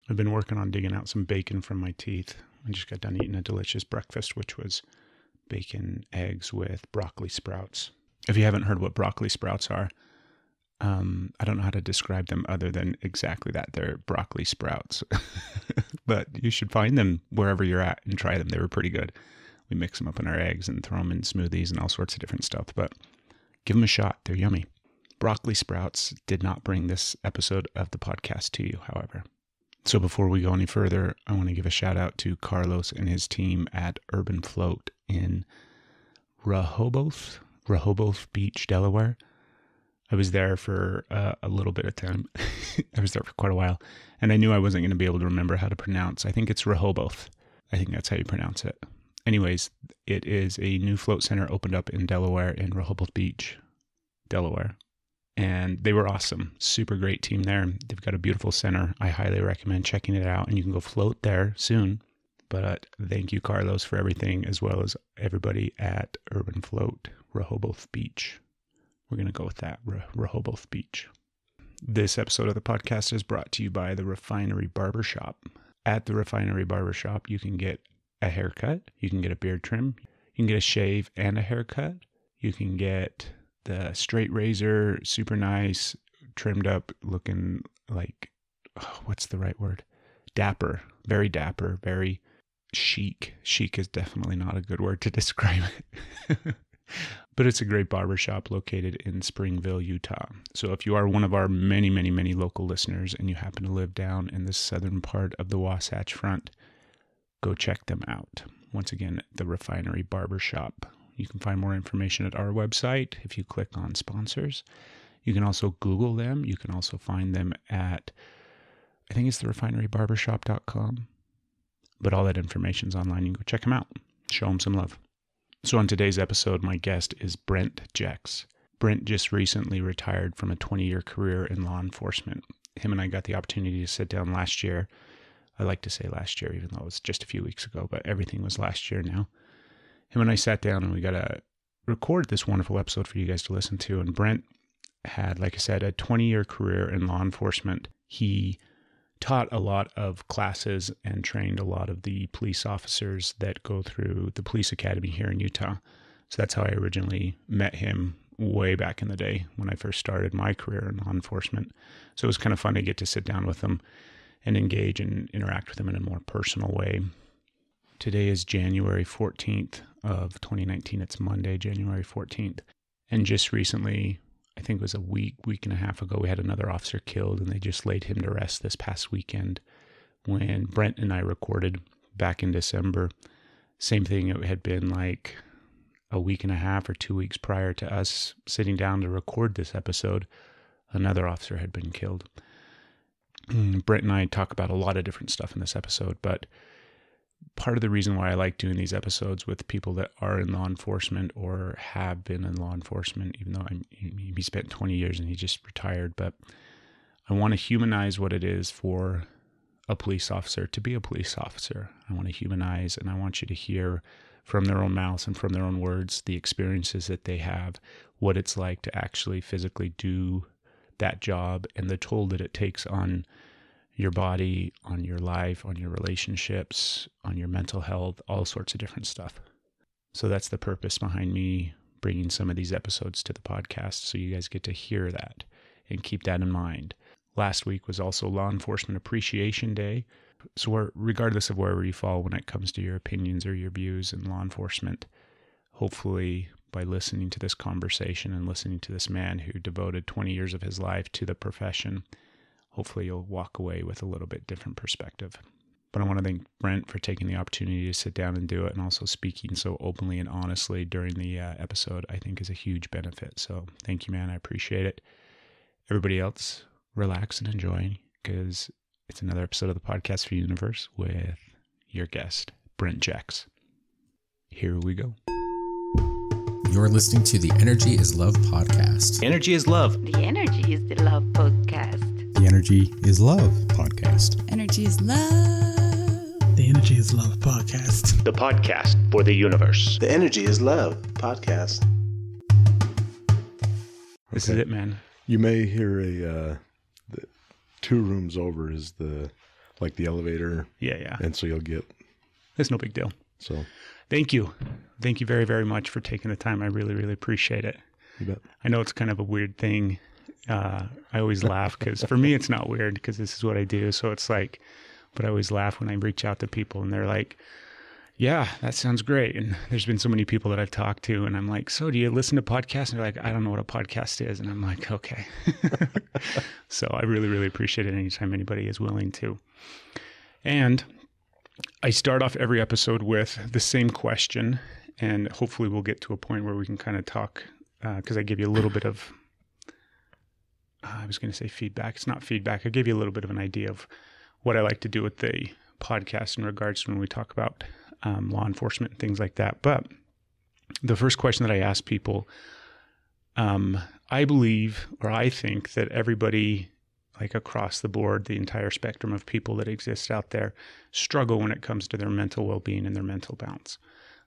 I've been working on digging out some bacon from my teeth. I just got done eating a delicious breakfast, which was bacon, eggs with broccoli sprouts. If you haven't heard what broccoli sprouts are, I don't know how to describe them other than exactly that. They're broccoli sprouts. But you should find them wherever you're at and try them. They were pretty good. We mix them up in our eggs and throw them in smoothies and all sorts of different stuff. But give them a shot. They're yummy. Broccoli sprouts did not bring this episode of the podcast to you, however. So before we go any further, I want to give a shout out to Carlos and his team at Urban Float in Rehoboth Beach, Delaware. I was there for a little bit of time. I was there for quite a while, and I knew I wasn't going to be able to remember how to pronounce. I think it's Rehoboth. I think that's how you pronounce it. Anyways, it is a new float center opened up in Delaware, in Rehoboth Beach, Delaware. And they were awesome. Super great team there. They've got a beautiful center. I highly recommend checking it out, and you can go float there soon. But thank you, Carlos, for everything, as well as everybody at Urban Float, Rehoboth Beach. We're going to go with that, Rehoboth Beach. This episode of the podcast is brought to you by the Refinery Barbershop. At the Refinery Barbershop, you can get a haircut, you can get a beard trim, you can get a shave and a haircut, you can get the straight razor, super nice, trimmed up, looking like, what's the right word? Dapper, very chic. Chic is definitely not a good word to describe it. But it's a great barbershop located in Springville, Utah. So if you are one of our many, many, many local listeners and you happen to live down in the southern part of the Wasatch Front, go check them out. Once again, the Refinery Barbershop. You can find more information at our website if you click on sponsors. You can also Google them. You can also find them at, I think it's therefinerybarbershop.com. But all that information's online. You can go check them out. Show them some love. So on today's episode, my guest is Brent Jex. Brent just recently retired from a 20-year career in law enforcement. Him and I got the opportunity to sit down last year. I like to say last year, even though it was just a few weeks ago, but everything was last year now. Him and I sat down and we got to record this wonderful episode for you guys to listen to. And Brent had, like I said, a 20-year career in law enforcement. He taught a lot of classes and trained a lot of the police officers that go through the police academy here in Utah. So that's how I originally met him way back in the day when I first started my career in law enforcement. So it was kind of fun to get to sit down with him and engage and interact with him in a more personal way. Today is January 14th of 2019. It's Monday, January 14th. And just recently, I think it was a week and a half ago, we had another officer killed, and they just laid him to rest this past weekend when Brent and I recorded back in December. Same thing, it had been like a week and a half or 2 weeks prior to us sitting down to record this episode. Another officer had been killed. Brent and I talk about a lot of different stuff in this episode, but part of the reason why I like doing these episodes with people that are in law enforcement or have been in law enforcement, even though he spent 20 years and he just retired, but I want to humanize what it is for a police officer to be a police officer. I want to humanize, and I want you to hear from their own mouths and from their own words the experiences that they have, what it's like to actually physically do that job, and the toll that it takes on your body, on your life, on your relationships, on your mental health, all sorts of different stuff. So that's the purpose behind me bringing some of these episodes to the podcast, so you guys get to hear that and keep that in mind. Last week was also Law Enforcement Appreciation Day. So regardless of wherever you fall when it comes to your opinions or your views in law enforcement, hopefully by listening to this conversation and listening to this man who devoted 20 years of his life to the profession, hopefully you'll walk away with a little bit different perspective. But I want to thank Brent for taking the opportunity to sit down and do it, and also speaking so openly and honestly during the episode, I think is a huge benefit. So thank you, man. I appreciate it. Everybody else, relax and enjoy, because it's another episode of the Podcast for Universe with your guest, Brent Jex. Here we go. You're listening to the Energy is Love podcast. Energy is love. The Energy is the Love podcast. The Energy is Love podcast. Energy is love. The Energy is Love podcast. The podcast for the universe. The Energy is Love podcast. This is it, man. You may hear the 2 rooms over is the like the elevator. Yeah. And so you'll get, It's no big deal. so Thank you. Thank you very, very much for taking the time. I really, really appreciate it. you bet. I know it's kind of a weird thing. I always laugh because for me, it's not weird because this is what I do. So it's like, but I always laugh when I reach out to people and they're like, yeah, that sounds great. And there's been so many people that I've talked to and I'm like, so do you listen to podcasts? And they're like, I don't know what a podcast is. And I'm like, okay. So I really, really appreciate it anytime anybody is willing to. And I start off every episode with the same question, and hopefully we'll get to a point where we can kind of talk, because I give you a little bit of, I was going to say feedback. It's not feedback. I gave you a little bit of an idea of what I like to do with the podcast in regards to when we talk about law enforcement and things like that. But the first question that I ask people, I believe, or I think that everybody, like across the board, the entire spectrum of people that exist out there, struggle when it comes to their mental well-being and their mental balance.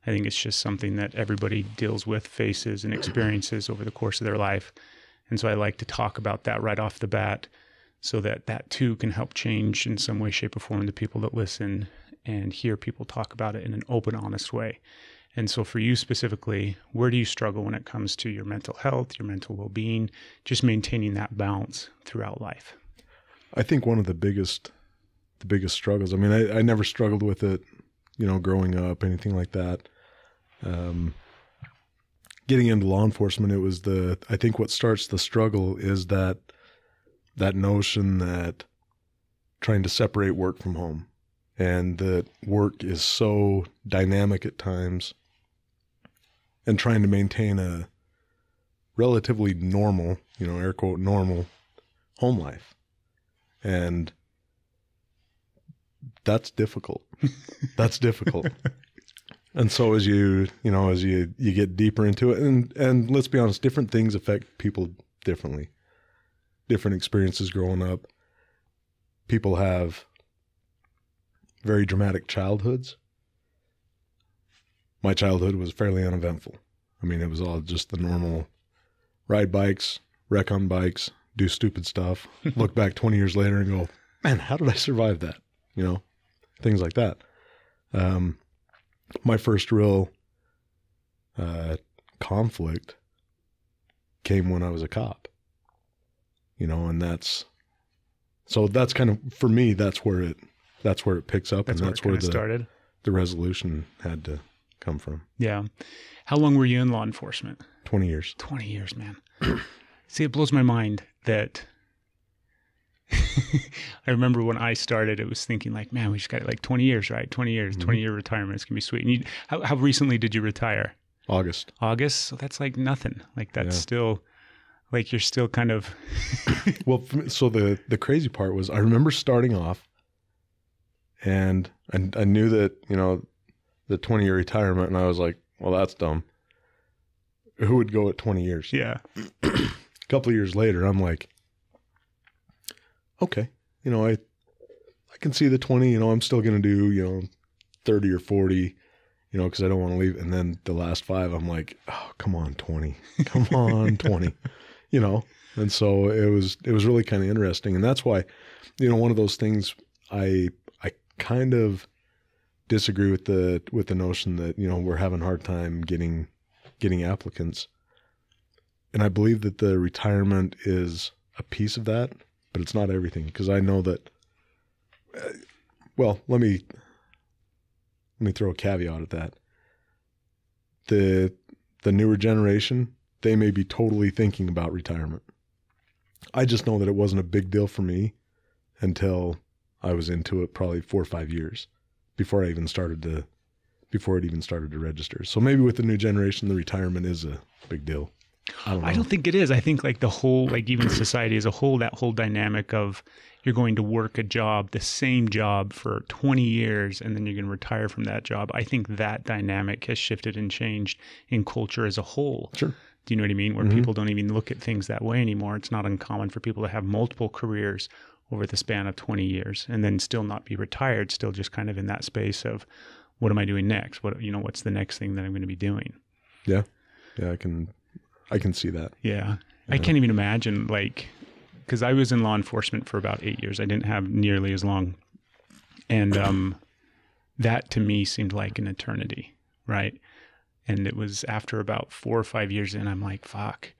I think it's just something that everybody deals with, faces, and experiences over the course of their life. And so I like to talk about that right off the bat so that that too can help change in some way, shape, or form the people that listen and hear people talk about it in an open, honest way. And so for you specifically, where do you struggle when it comes to your mental health, your mental well-being, just maintaining that balance throughout life? I think one of the biggest struggles, I mean, I never struggled with it, growing up, anything like that. Getting into law enforcement, it was I think what starts the struggle is that notion that trying to separate work from home, and that work is so dynamic at times, and trying to maintain a relatively normal, air quote, normal home life. And that's difficult. That's difficult. And so as you get deeper into it, and let's be honest, different things affect people differently. Different experiences growing up. People have very dramatic childhoods. My childhood was fairly uneventful. I mean, it was all just the normal ride bikes, wreck on bikes, do stupid stuff, look back 20 years later and go, man, how did I survive that? Things like that. My first real conflict came when I was a cop, and that's kind of, for me, that's where it picks up, and that's where started. The resolution had to come from. Yeah. How long were you in law enforcement? 20 years. 20 years, man. See, it blows my mind that I remember when I started, it was thinking like, man, we just got like 20 years, right? 20 years, 20-year retirement. It's going to be sweet. And how recently did you retire? August. So that's like nothing. Like that's still, like you're still kind of. Well, so the crazy part was I remember starting off and I knew that, the 20-year retirement, and I was like, well, that's dumb. Who would go at 20 years? Yeah. A couple of years later, I'm like, okay, I can see the 20, I'm still going to do, 30 or 40, because I don't want to leave. And then the last 5, I'm like, oh, come on, 20, come on, 20, and so it was really kind of interesting. And that's why, one of those things I kind of disagree with the notion that, we're having a hard time getting applicants. And I believe that the retirement is a piece of that, but it's not everything, because I know that, well, let me throw a caveat at that. The newer generation, they may be totally thinking about retirement. I just know that it wasn't a big deal for me until I was into it probably 4 or 5 years before it even started to register. So maybe with the new generation, the retirement is a big deal. I don't think it is. I think like the whole, like even society as a whole, that whole dynamic of you're going to work a job, the same job for 20 years, and then you're going to retire from that job. I think that dynamic has shifted and changed in culture as a whole. Sure. Do you know what I mean? Where people don't even look at things that way anymore. It's not uncommon for people to have multiple careers over the span of 20 years and then still not be retired, still just kind of in that space of what am I doing next? What's the next thing that I'm going to be doing? Yeah. Yeah. I can see that. Yeah. I can't even imagine, like, because I was in law enforcement for about 8 years. I didn't have nearly as long And that to me seemed like an eternity, right? And it was after about 4 or 5 years in, I'm like, fuck,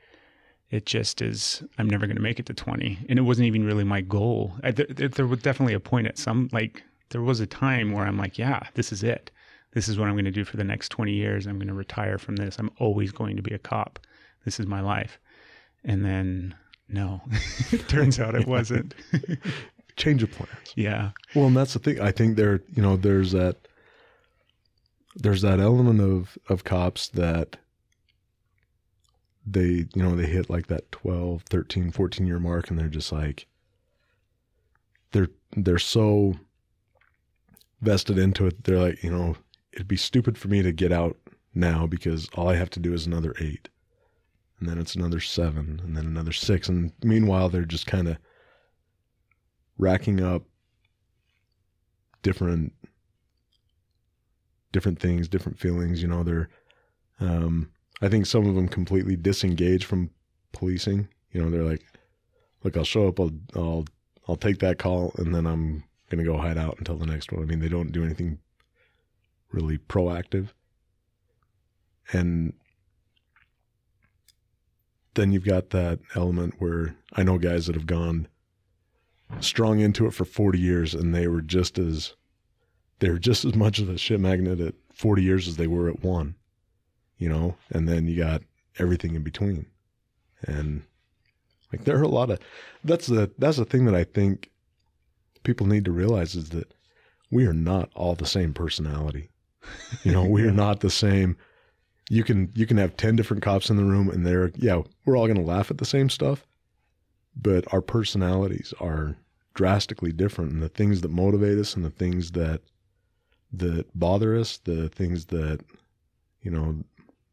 it just is, I'm never going to make it to 20. And it wasn't even really my goal. There was definitely a point at there was a time where I'm like, yeah, this is it. This is what I'm going to do for the next 20 years. I'm going to retire from this. I'm always going to be a cop. This is my life. And then, no, it turns out it wasn't. Change of plans. Yeah. Well, and that's the thing. I think there's that element of cops that they hit like that 12, 13, 14 year mark, and they're just like, they're so vested into it. They're like, it'd be stupid for me to get out now because all I have to do is another 8, and then it's another 7, and then another 6. And meanwhile, they're just kind of racking up different things, different feelings. They're, I think some of them completely disengage from policing. They're like, look, I'll show up, I'll take that call, and then I'm going to go hide out until the next one. I mean, they don't do anything really proactive. And then you've got that element where I know guys that have gone strong into it for 40 years, and they were just as much of a shit magnet at 40 years as they were at 1, and then you got everything in between. And like, there are a lot of, that's the thing that I think people need to realize, is that we are not all the same personality. We are not the same. You can have 10 different cops in the room, and we're all going to laugh at the same stuff, but our personalities are drastically different, and the things that motivate us and the things that bother us, the things that,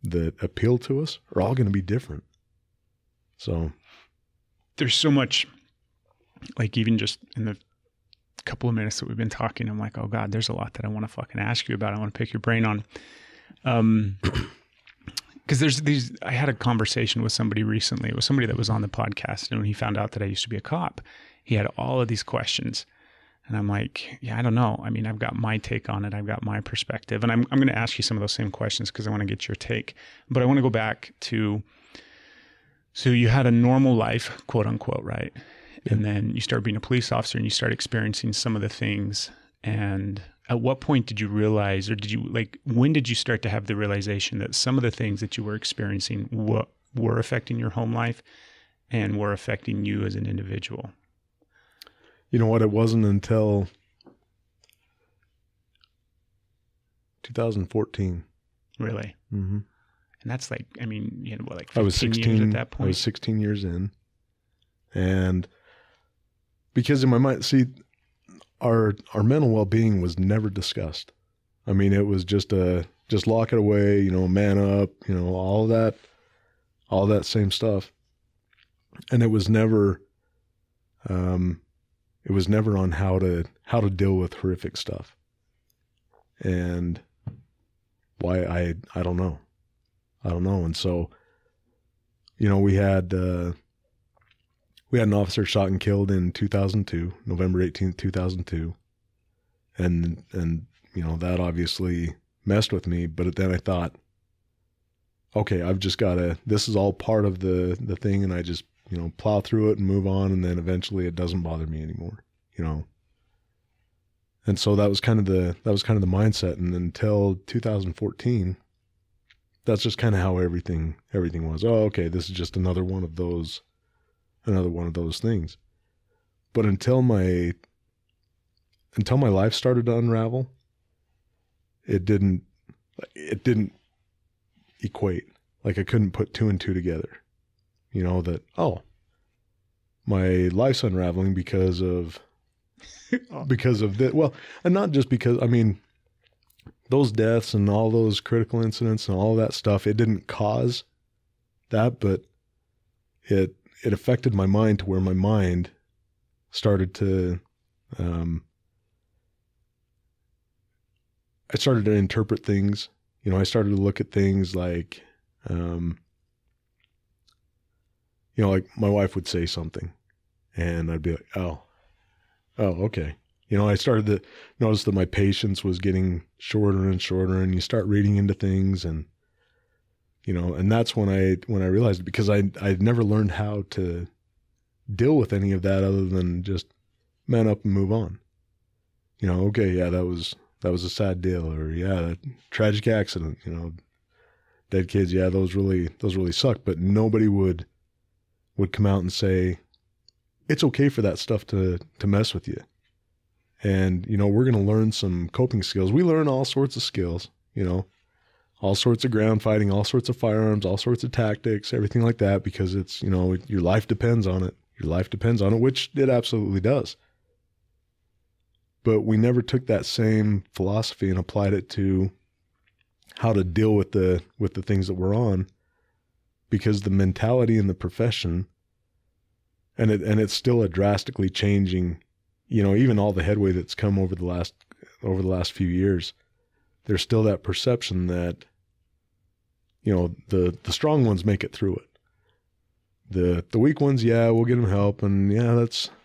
that appeal to us are all going to be different. So there's so much, like, even just in the couple of minutes that we've been talking, I'm like, oh God, there's a lot that I want to fucking ask you about. I want to pick your brain on. Because I had a conversation with somebody recently. It was somebody that was on the podcast, and when he found out that I used to be a cop, he had all of these questions. And I'm like, yeah, I don't know. I mean, I've got my take on it. I've got my perspective. And I'm going to ask you some of those same questions because I want to get your take. But I want to go back to, so you had a normal life, quote unquote, right? Yeah. And then you start being a police officer and you start experiencing some of the things. And at what point did you realize, or when did you start to have the realization that some of the things that you were experiencing were affecting your home life and were affecting you as an individual? You know what? It wasn't until 2014. Really? Mm-hmm. And that's like, I mean, like 15 I was 16 years at that point? I was 16 years in. And because in my mind, see, our mental well-being was never discussed. I mean, it was just lock it away, man up, all that same stuff. And it was never on how to deal with horrific stuff. And why, I don't know. And so, we had an officer shot and killed in 2002, November 18th, 2002. And that obviously messed with me. But then I thought, okay, I've just got to, this is all part of the thing. And I just, plow through it and move on. And then eventually it doesn't bother me anymore, And so that was kind of the mindset. And until 2014, that's just kind of how everything was. Oh, okay, this is just another one of those things. But until my life started to unravel, it didn't equate. Like, I couldn't put 2 and 2 together. That, oh, my life's unraveling because of this. Well, and not just because, I mean, those deaths and all those critical incidents and all that stuff, it didn't cause that, but it affected my mind to where my mind started to, I started to interpret things. I started to look at things like, like my wife would say something and I'd be like, oh, okay. I started to notice that my patience was getting shorter and shorter, and you start reading into things, and and that's when I realized it, because I'd never learned how to deal with any of that other than just man up and move on. Okay, yeah, that was a sad deal, or yeah, that tragic accident, dead kids, yeah, those really suck. But nobody would come out and say it's okay for that stuff to mess with you. And we're going to learn some coping skills. We learn all sorts of skills, all sorts of ground fighting, all sorts of firearms, all sorts of tactics, everything like that, because it's, your life depends on it. Your life depends on it, which it absolutely does. But we never took that same philosophy and applied it to how to deal with the things that we're on, because the mentality in the profession, and it's still a drastically changing, even all the headway that's come over the last few years, there's still that perception that, the strong ones make it through it. The weak ones, yeah, we'll get them help, and yeah,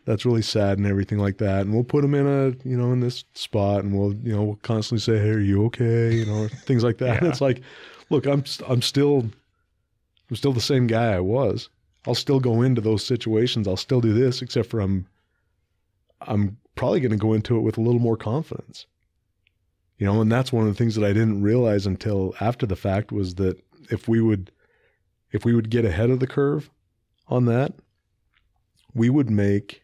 that's really sad and everything like that, and we'll put them in in this spot, and we'll constantly say, hey, are you okay? Things like that. Yeah. And it's like, look, I'm still the same guy I was. I'll still go into those situations. I'll still do this, except for I'm probably going to go into it with a little more confidence. And that's one of the things that I didn't realize until after the fact, was that if we would get ahead of the curve on that, we would make,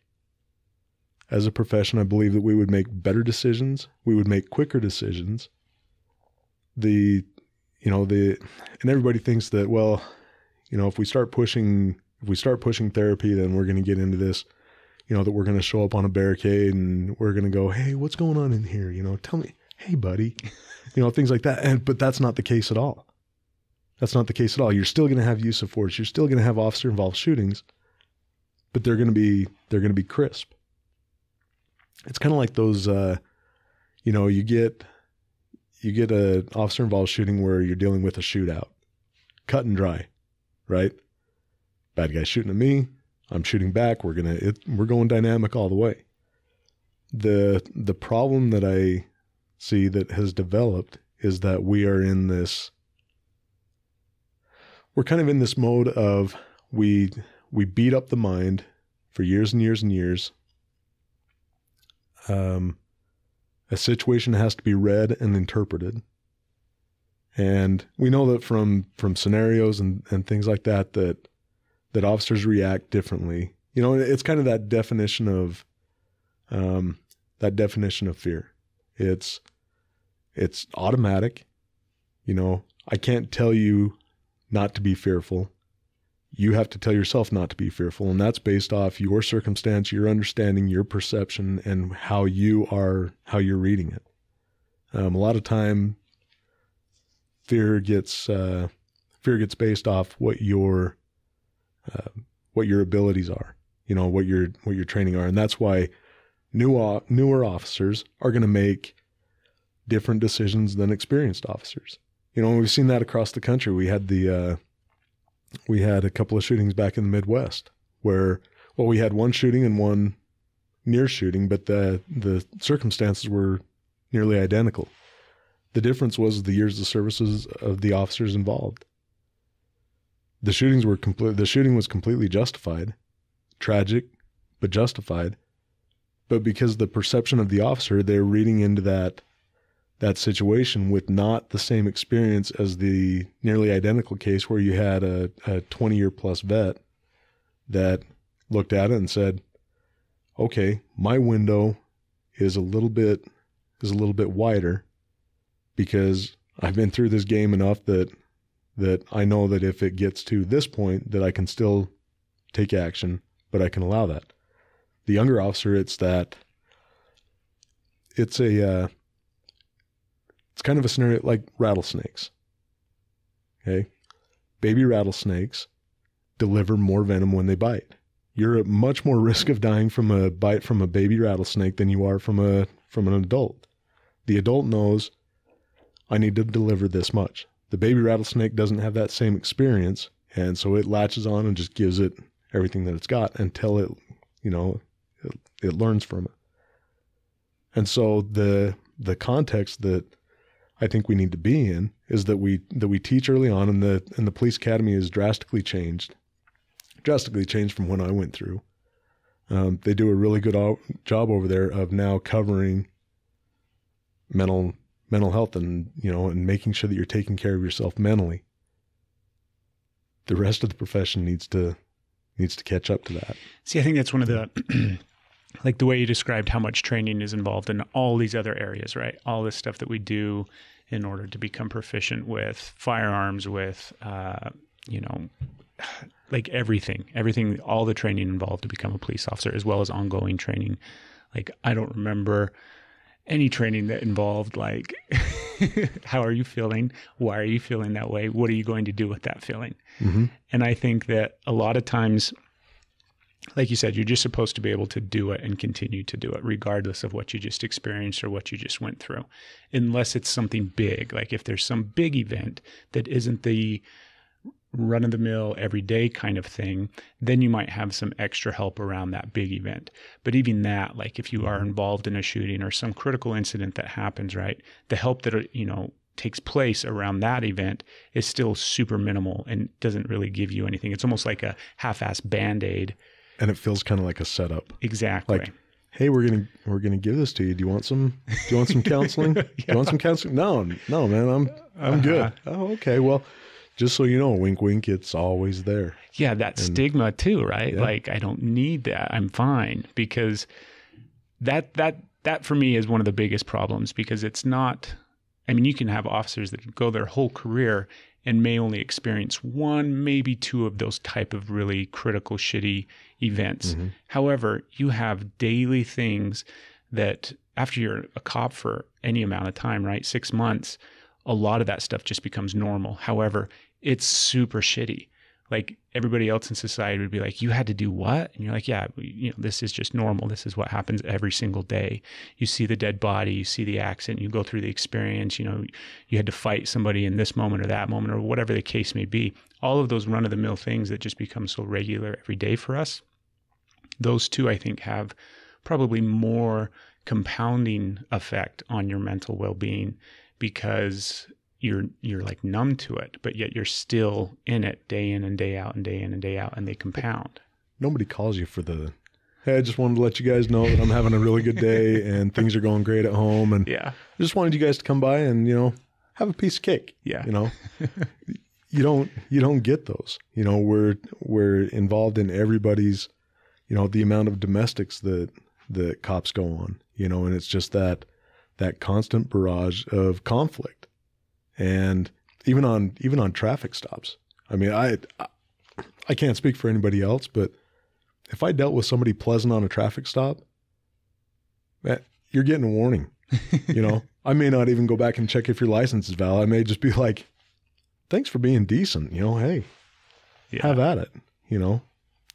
as a profession, I believe that we would make better decisions. We would make quicker decisions. And everybody thinks that, well, if we start pushing therapy, then we're going to get into this, that we're going to show up on a barricade and we're going to go, hey, what's going on in here? Tell me, hey, buddy, things like that. But that's not the case at all. That's not the case at all. You're still going to have use of force. You're still going to have officer involved shootings, but they're going to be crisp. It's kind of like those, you get a officer involved shooting where you're dealing with a shootout, cut and dry, right? Bad guy shooting at me, I'm shooting back. We're going dynamic all the way. The problem that I see that has developed is that we're kind of in this mode of we beat up the mind for years and years and years. A situation has to be read and interpreted. And we know that from scenarios and things like that officers react differently. It's kind of that definition of fear. It's automatic. I can't tell you not to be fearful. You have to tell yourself not to be fearful. And that's based off your circumstance, your understanding, your perception, and how you're reading it. A lot of time fear gets based off what your abilities are, what your training are. And that's why newer officers are going to make different decisions than experienced officers. We've seen that across the country. We had a couple of shootings back in the Midwest where, we had one shooting and one near shooting, but the circumstances were nearly identical. The difference was the years of services of the officers involved. The shooting was completely justified, tragic, but justified. But because the perception of the officer, they're reading into that situation with not the same experience as the nearly identical case where you had a 20-year plus vet that looked at it and said, okay, my window is a little bit wider because I've been through this game enough that I know that if it gets to this point that I can still take action, but I can allow that. The younger officer, it's kind of a scenario like rattlesnakes. Okay. Baby rattlesnakes deliver more venom when they bite. You're at much more risk of dying from a bite from a baby rattlesnake than you are from an adult. The adult knows I need to deliver this much. The baby rattlesnake doesn't have that same experience. And so it latches on and just gives it everything that it's got until it learns from it. And so the context that I think we need to be in is that we teach early on, and the police academy is drastically changed from when I went through. They do a really good job over there of now covering mental health and, and making sure that you're taking care of yourself mentally. The rest of the profession needs to catch up to that. See, I think that's one of the, like the way you described how much training is involved in all these other areas, right? All this stuff that we do in order to become proficient with firearms, with, like everything, all the training involved to become a police officer, as well as ongoing training. Like, I don't remember any training that involved like, how are you feeling? Why are you feeling that way? What are you going to do with that feeling? Mm-hmm. And I think that a lot of times, like you said, you're just supposed to be able to do it and continue to do it regardless of what you just experienced or what you just went through, unless it's something big. Like if there's some big event that isn't the run-of-the-mill everyday kind of thing, then you might have some extra help around that big event. But even that, like if you are involved in a shooting or some critical incident that happens, right, the help that takes place around that event is still super minimal and doesn't really give you anything. It's almost like a half-ass Band-Aid. And it feels kind of like a setup. Exactly. Like, hey, we're gonna give this to you. Do you want some counseling? Yeah. Do you want some counseling? No, man, I'm good. Oh, okay. Well, just so you know, wink, wink, it's always there. Yeah, that stigma too, right? Yeah. Like, I don't need that. I'm fine. Because that for me is one of the biggest problems, because it's not, I mean, you can have officers that go their whole career and may only experience one, maybe two of those type of really critical, shitty events. Mm-hmm. However, you have daily things that after you're a cop for any amount of time, right? 6 months, a lot of that stuff just becomes normal. However, it's super shitty. Like everybody else in society would be like, you had to do what? And you're like, yeah, this is just normal. This is what happens every single day. You see the dead body, you see the accident, you go through the experience, you had to fight somebody in this moment or that moment or whatever the case may be. All of those run-of-the-mill things that just become so regular every day for us, those two, I think, have probably more compounding effect on your mental well-being, because you're like numb to it, but yet you're still in it day in and day out and day in and day out, and they compound. Nobody calls you for the, hey, I just wanted to let you guys know that I'm having a really good day and things are going great at home. And Yeah. I just wanted you guys to come by and, have a piece of cake. Yeah. You don't get those. We're involved in everybody's, the amount of domestics that cops go on, and it's just that constant barrage of conflict. And even on traffic stops. I mean, I can't speak for anybody else, but if I dealt with somebody pleasant on a traffic stop, you're getting a warning. I may not even go back and check if your license is valid. I may just be like, thanks for being decent. Hey, have at it.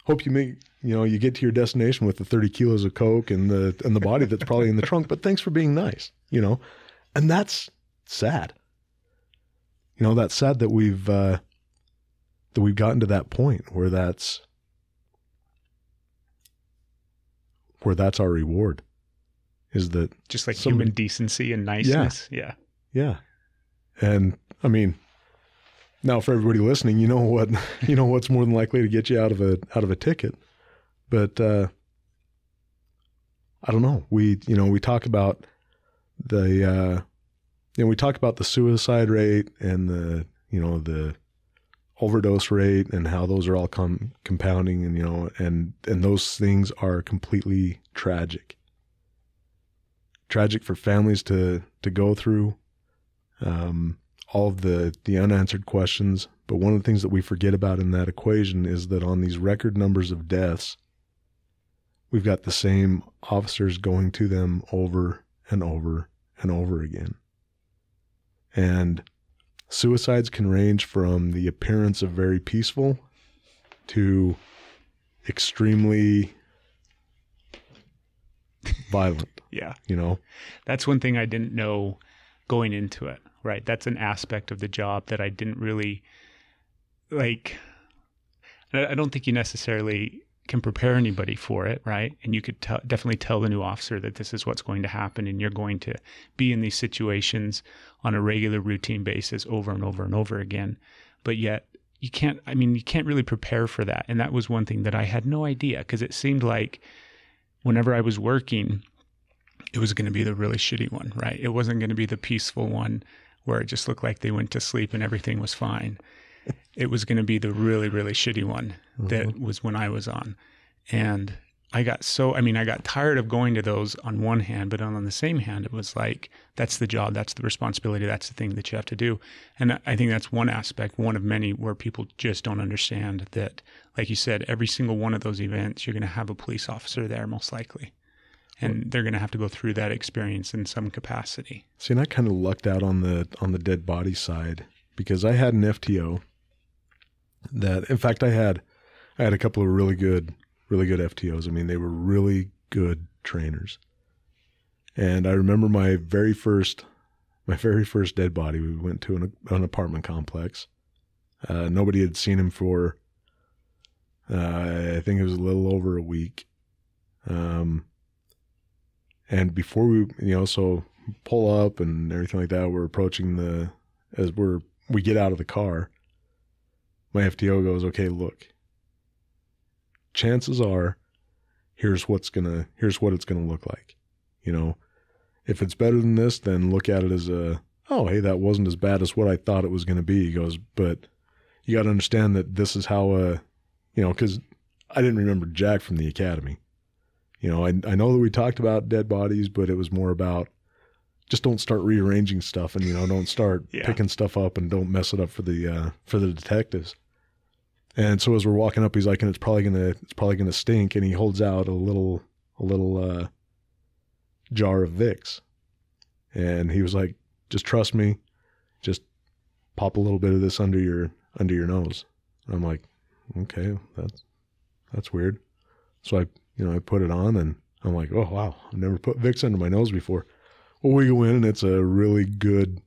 Hope you you get to your destination with the 30 kilos of coke and the body that's probably in the trunk, but thanks for being nice, and that's sad. That's sad that we've gotten to that point where that's our reward, is that Just like human decency and niceness. Yeah. Yeah. And I mean, now for everybody listening, what's more than likely to get you out of a ticket. But I don't know. We talk about we talk about the suicide rate and the overdose rate and how those are all compounding, and those things are completely tragic. Tragic for families to go through, all of the unanswered questions. But one of the things that we forget about in that equation is that on these record numbers of deaths, we've got the same officers going to them over and over and over again. And suicides can range from the appearance of very peaceful to extremely violent. Yeah. That's one thing I didn't know going into it, right? That's an aspect of the job that I didn't really like. I don't think you necessarily can prepare anybody for it, right? And you could definitely tell the new officer that this is what's going to happen, and you're going to be in these situations on a regular routine basis over and over and over again. But yet you can't really prepare for that. And that was one thing that I had no idea, because it seemed like whenever I was working, it was going to be the really shitty one, right? It wasn't going to be the peaceful one where it just looked like they went to sleep and everything was fine. It was going to be the really, really shitty one that was when I was on. And I got tired of going to those on one hand, but on the same hand, it was like, that's the job, that's the responsibility, that's the thing that you have to do. And I think that's one aspect, one of many, where people just don't understand that, like you said, every single one of those events, you're going to have a police officer there most likely. And they're going to have to go through that experience in some capacity. See, and I kind of lucked out on the dead body side, because I had an FTO that, in fact, I had a couple of really good FTOs. I mean, they were really good trainers. And I remember my very first dead body. We went to an apartment complex. Nobody had seen him for, I think it was a little over a week. And before we, so pull up and everything like that, we're approaching we get out of the car. My FTO goes, okay, look, chances are, here's what it's gonna look like. If it's better than this, then look at it as hey, that wasn't as bad as what I thought it was going to be. He goes, but you got to understand that this is how, because I didn't remember jack from the academy. I know that we talked about dead bodies, but it was more about just don't start rearranging stuff, and don't start picking stuff up, and don't mess it up for the detectives. And so as we're walking up, he's like, and it's probably gonna stink, and he holds out a little jar of Vicks, and he was like, just trust me, just pop a little bit of this under your nose. And I'm like, okay, that's weird. So I put it on, and I'm like, oh wow, I've never put Vicks under my nose before. Well, we go in, and it's a really good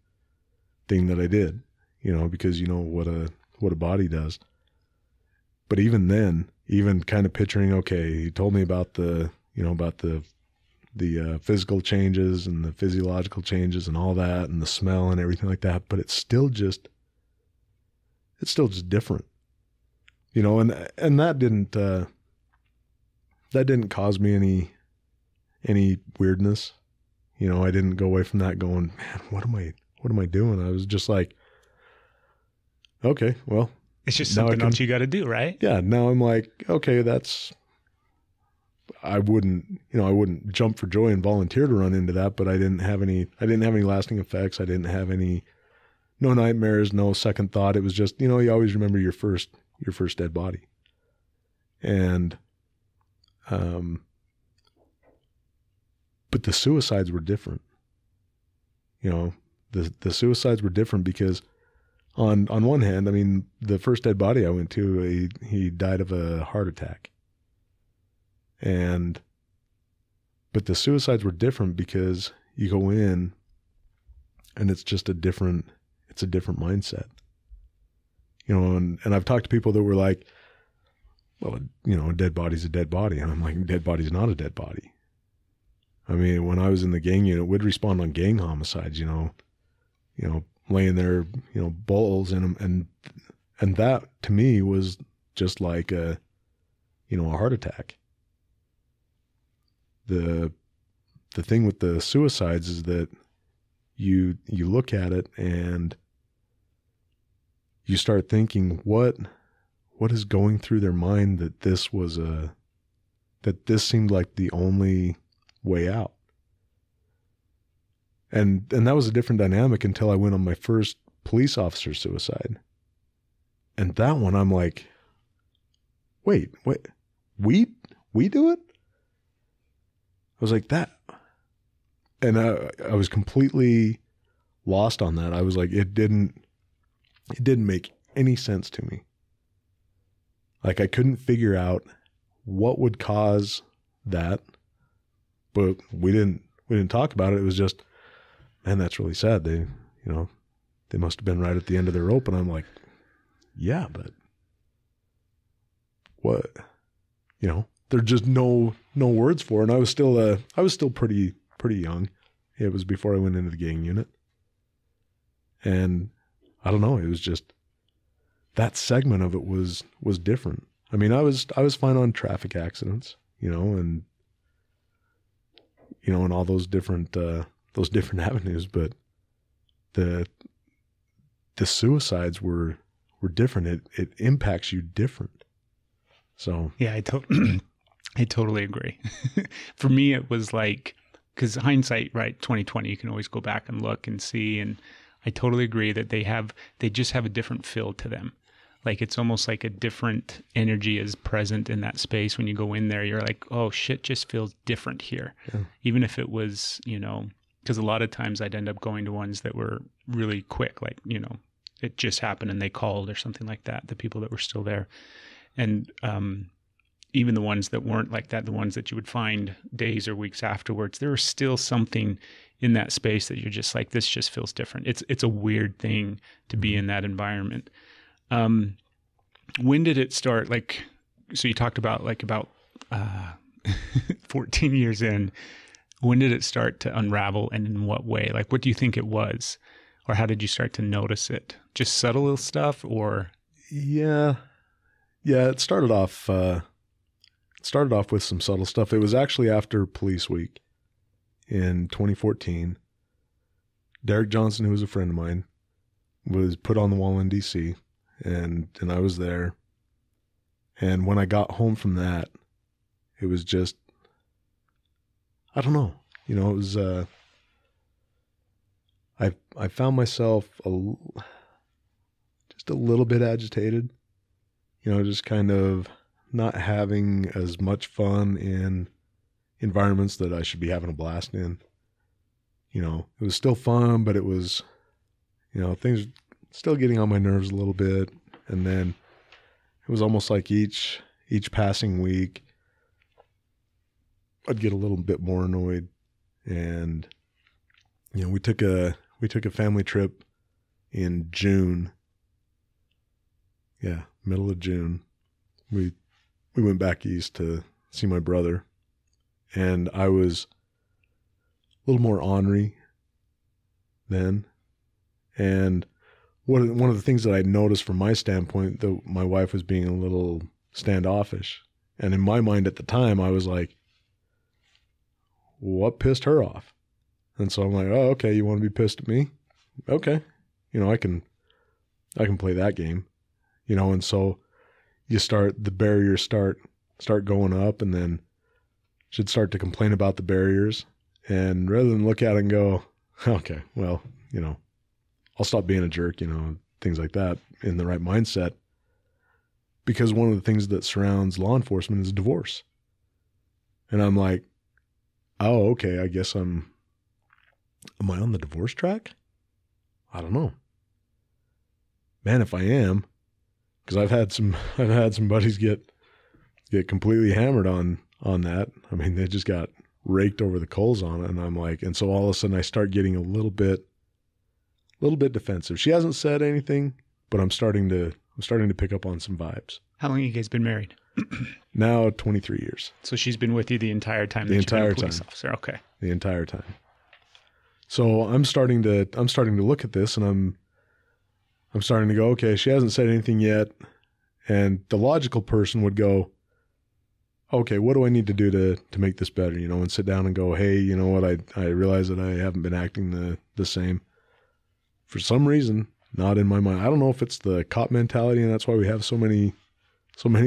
thing that I did, because what a body does. But even then, even kind of picturing, okay, he told me about the physical changes and the physiological changes and all that, and the smell and everything like that. But it's still just different, and that didn't cause me any weirdness. I didn't go away from that going, man, what am I doing? I was just like, okay, well, it's just something else you got to do, right? Yeah. Now I'm like, okay, I wouldn't jump for joy and volunteer to run into that, but I didn't have any lasting effects. I didn't have no nightmares, no second thought. It was just, you always remember your first dead body. And, but the suicides were different. The suicides were different because on one hand, I mean, the first dead body I went to, he died of a heart attack. But the suicides were different because you go in and it's just a different mindset. And I've talked to people that were like, well, a dead body's a dead body. And I'm like, a dead body's not a dead body. I mean, when I was in the gang unit, we'd respond on gang homicides, laying there, balls in them. And that to me was just like a heart attack. The thing with the suicides is that you look at it and you start thinking, what is going through their mind that this seemed like the only way out. And that was a different dynamic until I went on my first police officer suicide. And that one, I'm like, wait, we do it? I was like, that. And I was completely lost on that. I was like, it didn't make any sense to me. Like, I couldn't figure out what would cause that, but we didn't talk about it. It was just, man, that's really sad. They must have been right at the end of their rope. And I'm like, yeah, but there's just no words for it. And I was still pretty young. It was before I went into the gang unit. And I don't know, it was just that segment of it was different. I mean, I was fine on traffic accidents, and and all those different avenues, but the suicides were different. It impacts you different. So yeah, I totally agree. For me, it was like, because hindsight, right, 2020, you can always go back and look and see. And I totally agree that they just have a different feel to them. Like, it's almost like a different energy is present in that space. When you go in there, you're like, oh, shit just feels different here. Yeah. Even if it was, because a lot of times I'd end up going to ones that were really quick, like, it just happened and they called or something like that, the people that were still there. And even the ones that weren't like that, the ones that you would find days or weeks afterwards, there was still something in that space that you're just like, this just feels different. It's a weird thing to be in that environment. When did it start? Like, so you talked about 14 years in, when did it start to unravel, and in what way? Like, what do you think it was? Or how did you start to notice it? Just subtle little stuff, or? Yeah, it started off with some subtle stuff. It was actually after Police Week in 2014. Derek Johnson, who was a friend of mine, was put on the wall in DC, and I was there. And when I got home from that, it was just, I don't know, it was, I found myself just a little bit agitated, just kind of not having as much fun in environments that I should be having a blast in. It was still fun, but it was, things still getting on my nerves a little bit. And then it was almost like each passing week, I'd get a little bit more annoyed. And, we took a family trip in June. Yeah, middle of June. We went back east to see my brother, and I was a little more ornery then. And one of the things that I noticed from my standpoint, that my wife was being a little standoffish. And in my mind at the time, I was like, what pissed her off? And so I'm like, oh, okay, you want to be pissed at me? Okay. I can play that game, and so the barriers start going up, and then she'd start to complain about the barriers. And rather than look at it and go, okay, well, I'll stop being a jerk, things like that, in the right mindset. Because one of the things that surrounds law enforcement is divorce. And I'm like, oh, okay, I guess am I on the divorce track? I don't know. Man, if I am, because I've had some buddies get completely hammered on that. I mean, they just got raked over the coals on it. And I'm like, and so all of a sudden I start getting a little bit defensive. She hasn't said anything, but I'm starting to pick up on some vibes. How long have you guys been married? Now 23 years. So she's been with you the entire time that you've been a police officer. Okay. The entire time. So I'm starting to look at this, and I'm starting to go, okay, she hasn't said anything yet. And the logical person would go, okay, what do I need to do to make this better? And sit down and go, hey, you know what? I realize that I haven't been acting the same. For some reason, not in my mind. I don't know if it's the cop mentality, and that's why we have so many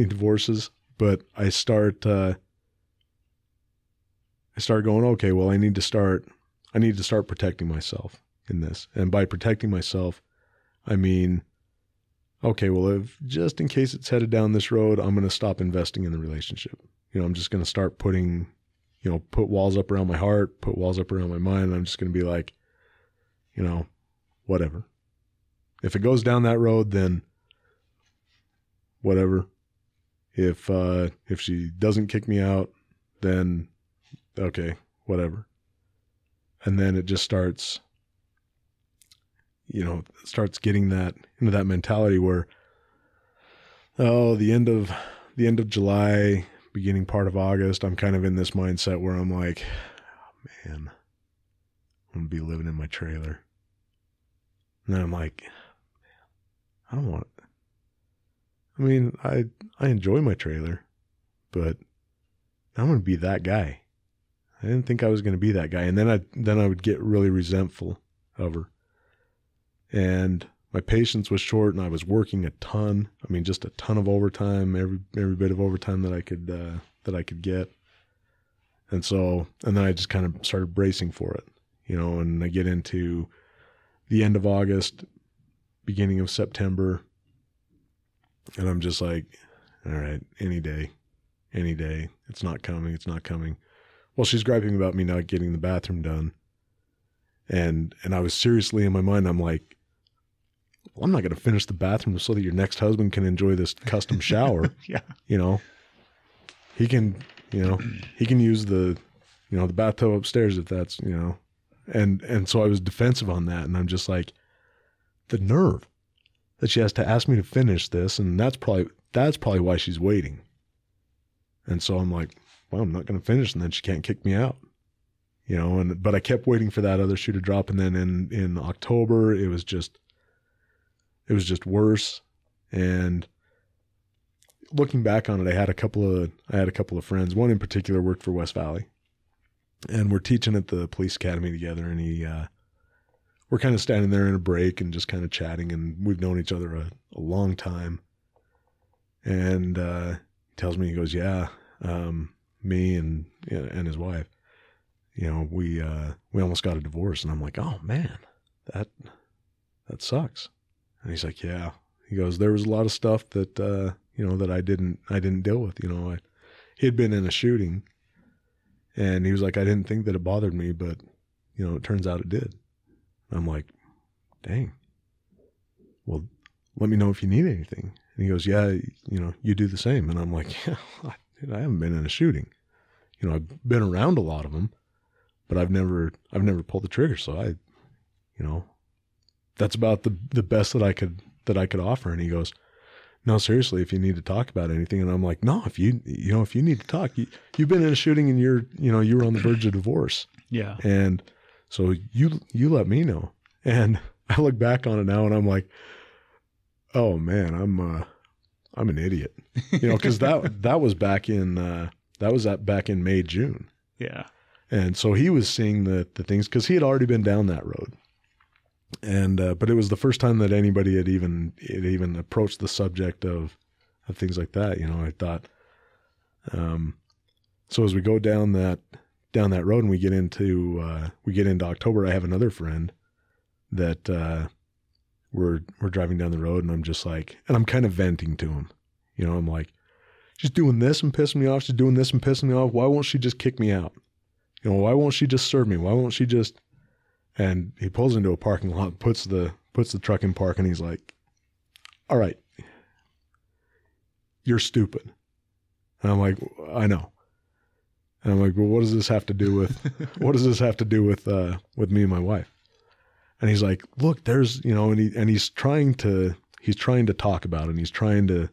divorces. But I start going, okay, well, I need to start protecting myself in this. And by protecting myself, I mean, okay, well, if just in case it's headed down this road, I'm going to stop investing in the relationship. I'm just going to start putting, put walls up around my heart, put walls up around my mind. And I'm just going to be like, whatever. If it goes down that road, then whatever. If she doesn't kick me out, then okay, whatever. And then it just starts getting into that mentality where, oh, the end of July, beginning part of August, I'm kind of in this mindset where I'm like, oh, man, I'm going to be living in my trailer. And then I'm like, I don't want it. I mean, I enjoy my trailer, but I'm going to be that guy. I didn't think I was going to be that guy. And then I would get really resentful of her. And my patience was short, and I was working a ton. I mean, just a ton of overtime, every bit of overtime that I could get. And then I just kind of started bracing for it, and I get into the end of August, beginning of September, and I'm just like, all right, any day. It's not coming. Well, she's griping about me not getting the bathroom done. And I was seriously in my mind, I'm like, well, I'm not going to finish the bathroom so that your next husband can enjoy this custom shower. Yeah. He can use the bathtub upstairs if that's, and so I was defensive on that. And I'm just like, the nerve that she has to ask me to finish this. And that's probably why she's waiting. And so I'm like, well, I'm not going to finish, and then she can't kick me out, but I kept waiting for that other shoe to drop. And then in October, it was just worse. And looking back on it, I had a couple of friends. One in particular worked for West Valley, and we're teaching at the police academy together. And we're kind of standing there in a break and just kind of chatting, and we've known each other a long time. And he tells me, he goes, yeah, me and his wife, we almost got a divorce. And I'm like, oh man, that sucks. And he's like, yeah. He goes, there was a lot of stuff that that I didn't deal with. He had been in a shooting, and he was like, I didn't think that it bothered me, but it turns out it did. I'm like, dang. Well, let me know if you need anything. And he goes, yeah, you do the same. And I'm like, yeah, I haven't been in a shooting. I've been around a lot of them, but I've never pulled the trigger. So that's about the best that I could offer. And he goes, no, seriously, if you need to talk about anything. And I'm like, no, if you need to talk, you've been in a shooting and you were on the verge of divorce. Yeah. And so you let me know. And I look back on it now, and I'm like, oh man, I'm an idiot, cause that was back in May, June. Yeah. And so he was seeing the things, cause he had already been down that road. And, but it was the first time that anybody had even approached the subject of things like that. I thought, so as we go down that road and we get into October, I have another friend that, we're driving down the road, and I'm just like, and I'm kind of venting to him, I'm like, she's doing this and pissing me off. She's doing this and pissing me off. Why won't she just kick me out? Why won't she just serve me? Why won't she just, and he pulls into a parking lot, puts the truck in park, and he's like, all right, you're stupid. And I'm like, I know. And I'm like, well, what does this have to do with, with me and my wife? And he's like, look, there's, and he's trying to talk about it, and he's trying to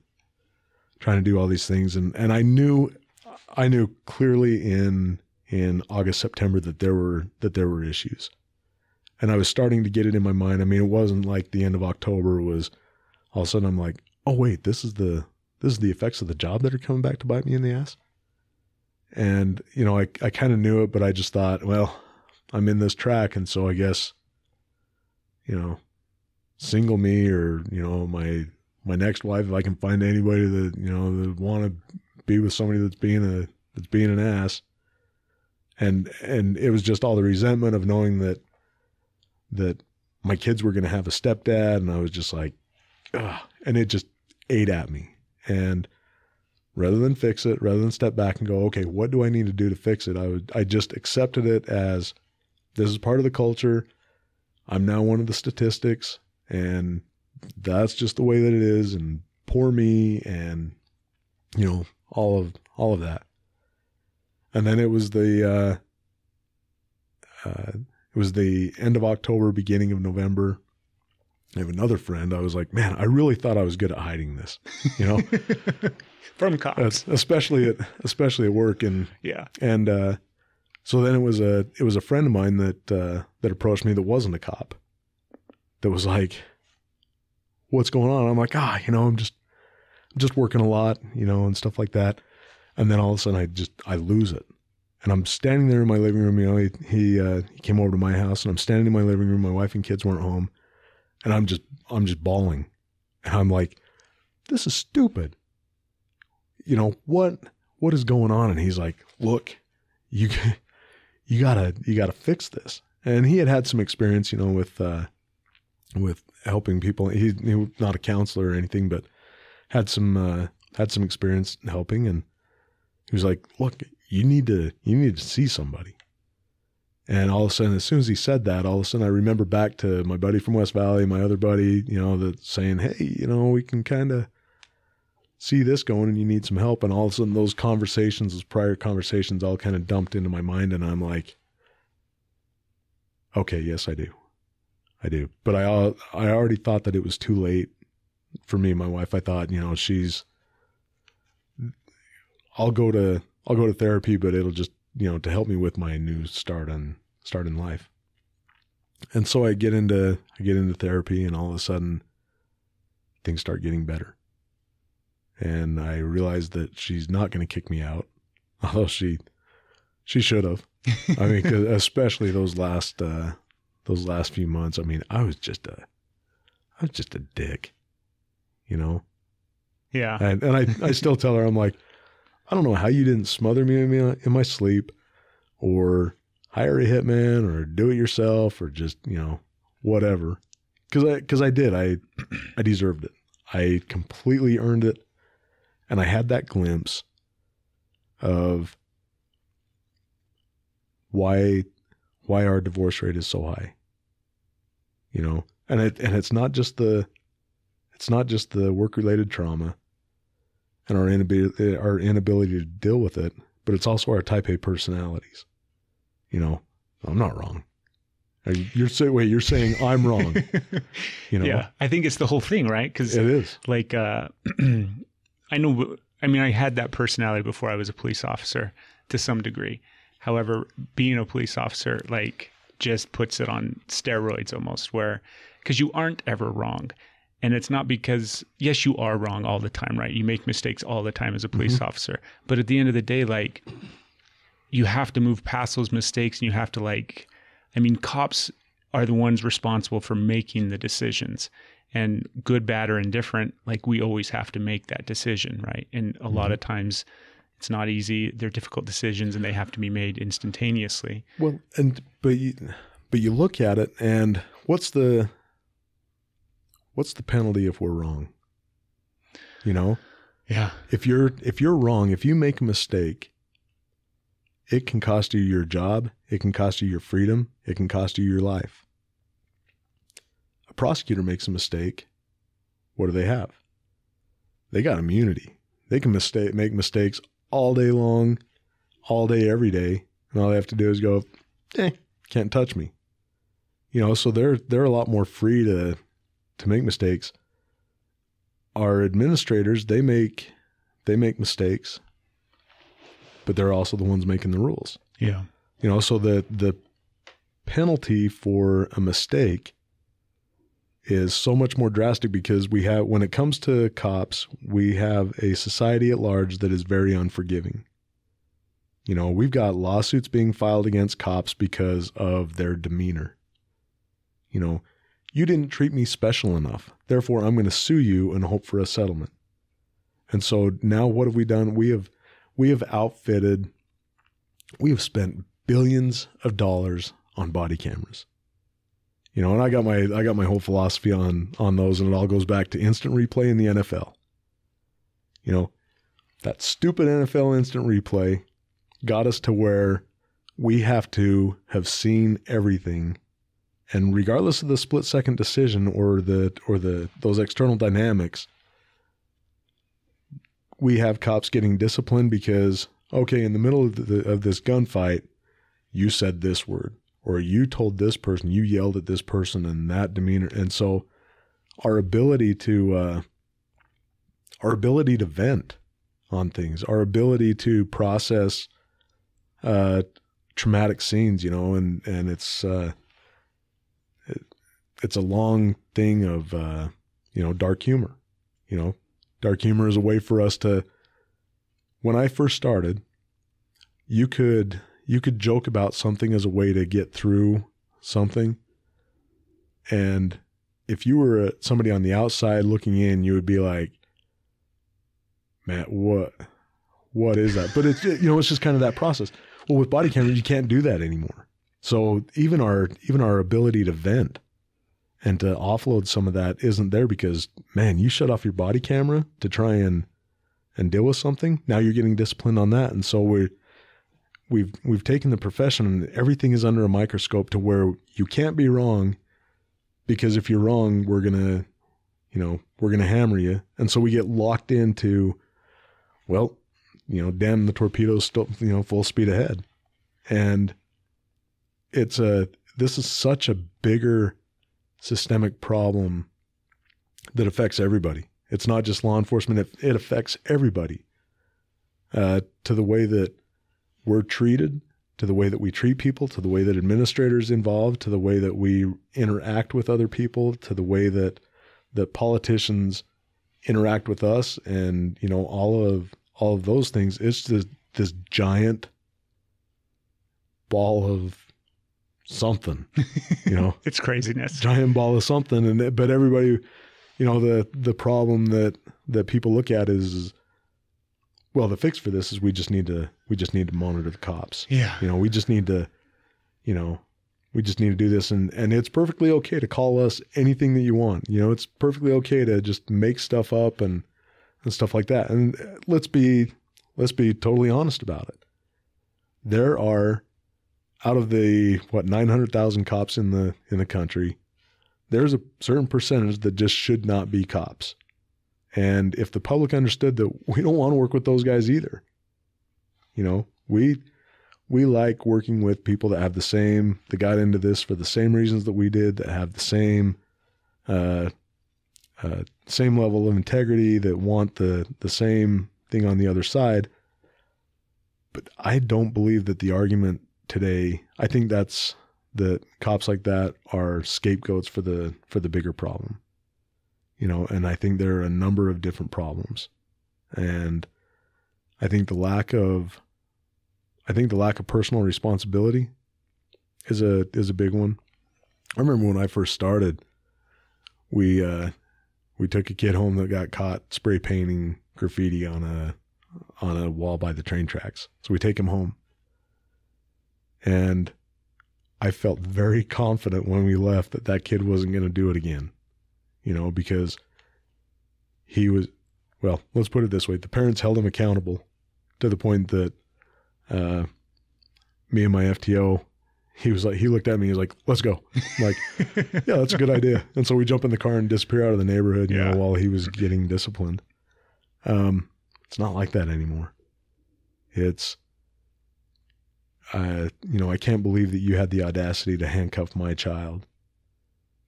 do all these things. And I knew clearly in August, September that there were issues. And I was starting to get it in my mind. I mean, it wasn't like the end of October was all of a sudden I'm like, oh wait, this is the effects of the job that are coming back to bite me in the ass. And, I kind of knew it, but I just thought, well, I'm in this track. And so I guess, single me, or, my next wife, if I can find anybody that, that want to be with somebody that's being an ass. And it was just all the resentment of knowing that my kids were going to have a stepdad. And I was just like, ugh, and it just ate at me. And rather than fix it, rather than step back and go, okay, what do I need to do to fix it? I just accepted it as, this is part of the culture. I'm now one of the statistics, and that's just the way that it is. And poor me, and all of that. And then it was the end of October, beginning of November, I have another friend. I was like, man, I really thought I was good at hiding this, you know, From cops. especially at work. And Yeah. and so then it was a friend of mine that approached me that wasn't a cop, that was like, what's going on? I'm like, you know, I'm just working a lot, you know, and stuff like that. And then all of a sudden I lose it. And I'm standing there in my living room, you know, he came over to my house, and I'm standing in my living room. My wife and kids weren't home, and I'm just bawling. And I'm like, this is stupid. You know, what is going on? And he's like, look, you gotta fix this. And he had some experience, you know, with helping people. He was not a counselor or anything, but had some experience helping. And he was like, look, you need to see somebody. And all of a sudden, as soon as he said that, all of a sudden I remember back to my buddy from West Valley, my other buddy, you know, that saying, hey, you know, we can kind of see this going and you need some help. And all of a sudden those prior conversations all kind of dumped into my mind. And I'm like, okay, yes, I do. But I already thought that it was too late for me and my wife. I thought, you know, I'll go to therapy, but it'll just, you know, to help me with my new start in life. And so I get into therapy, and all of a sudden things start getting better. And I realized that she's not going to kick me out, although she should have. I mean, 'cause especially those last few months. I mean, I was just a dick, you know? Yeah. And I still tell her, I'm like, I don't know how you didn't smother me in my sleep, or hire a hitman, or do it yourself, or just, you know, whatever. Cause I did. I deserved it. I completely earned it. And I had that glimpse of why our divorce rate is so high, you know, and it's not just the work-related trauma and our inability to deal with it, but it's also our type A personalities. You know, I'm not wrong. You're saying I'm wrong. You know? Yeah, I think it's the whole thing, right? Because it is. Like, I had that personality before I was a police officer to some degree. However, being a police officer, like, just puts it on steroids almost, because you aren't ever wrong. And it's not because, yes, you are wrong all the time, right? You make mistakes all the time as a police officer. But at the end of the day, like, you have to move past those mistakes, and you have to, cops are the ones responsible for making the decisions. And good, bad, or indifferent, like, we always have to make that decision, right? And a lot of times it's not easy. They're difficult decisions, and they have to be made instantaneously. Well, but you look at it, and what's the penalty if we're wrong? You know? Yeah. If you're wrong, if you make a mistake, it can cost you your job, it can cost you your freedom, it can cost you your life. A prosecutor makes a mistake, what do they have? They got immunity. They can make mistakes all day long, all day, every day, and all they have to do is go, can't touch me. You know, so they're a lot more free to make mistakes. Our administrators, they make mistakes, but they're also the ones making the rules. Yeah. You know, so the penalty for a mistake is so much more drastic, because when it comes to cops, we have a society at large that is very unforgiving. You know, we've got lawsuits being filed against cops because of their demeanor. You know, you didn't treat me special enough, therefore I'm going to sue you and hope for a settlement. And so now what have we done? We have spent billions of dollars on body cameras. You know, and I got my whole philosophy on those, and it all goes back to instant replay in the NFL. You know, that stupid NFL instant replay got us to where we have to have seen everything, and regardless of the split-second decision or those external dynamics, we have cops getting disciplined because, okay, in the middle of this gunfight, you said this word, or you told this person, you yelled at this person, and that demeanor. And so our ability to vent on things, our ability to process traumatic scenes, you know, and it's a long thing of you know, dark humor. You know, dark humor is a way for us to. When I first started, you could joke about something as a way to get through something, and if you were somebody on the outside looking in, you would be like, "Man, what is that?" But it's, you know, it's just kind of that process. Well, with body cameras, you can't do that anymore. So even our ability to vent and to offload some of that isn't there because, man, you shut off your body camera to try and deal with something. Now you're getting disciplined on that, and so we've taken the profession and everything is under a microscope to where you can't be wrong, because if you're wrong, we're gonna hammer you, and so we get locked into, well, you know, damn, the torpedo's still, you know, full speed ahead. And this is such a bigger systemic problem that affects everybody. It's not just law enforcement. It affects everybody, to the way that we're treated, to the way that we treat people, to the way that administrators involved, to the way that we interact with other people, to the way that politicians interact with us, and, you know, all of those things. It's this giant ball of something, you know. It's craziness. Giant ball of something, but everybody, you know, the problem that people look at is, well, the fix for this is we just need to monitor the cops. Yeah. You know, we just need to do this, and it's perfectly okay to call us anything that you want. You know, it's perfectly okay to just make stuff up and stuff like that. And let's be totally honest about it. There are, out of the 900,000 cops in the country, there's a certain percentage that just should not be cops. And if the public understood that, we don't want to work with those guys either. You know, we like working with people that have that got into this for the same reasons that we did, that have the same level of integrity, that want the same thing on the other side. But I don't believe that the argument today, I think that's that cops like that are scapegoats for the bigger problem. You know, and I think there are a number of different problems. And I think the lack of personal responsibility is a big one. I remember when I first started, we took a kid home that got caught spray painting graffiti on a wall by the train tracks. So we take him home. And I felt very confident when we left that kid wasn't going to do it again. You know, because he was, well, let's put it this way. The parents held him accountable to the point that me and my FTO, he looked at me, he was like, "Let's go." I'm like, "Yeah, that's a good idea." And so we jump in the car and disappear out of the neighborhood, you know, while he was getting disciplined. It's not like that anymore. It's, you know, I can't believe that you had the audacity to handcuff my child.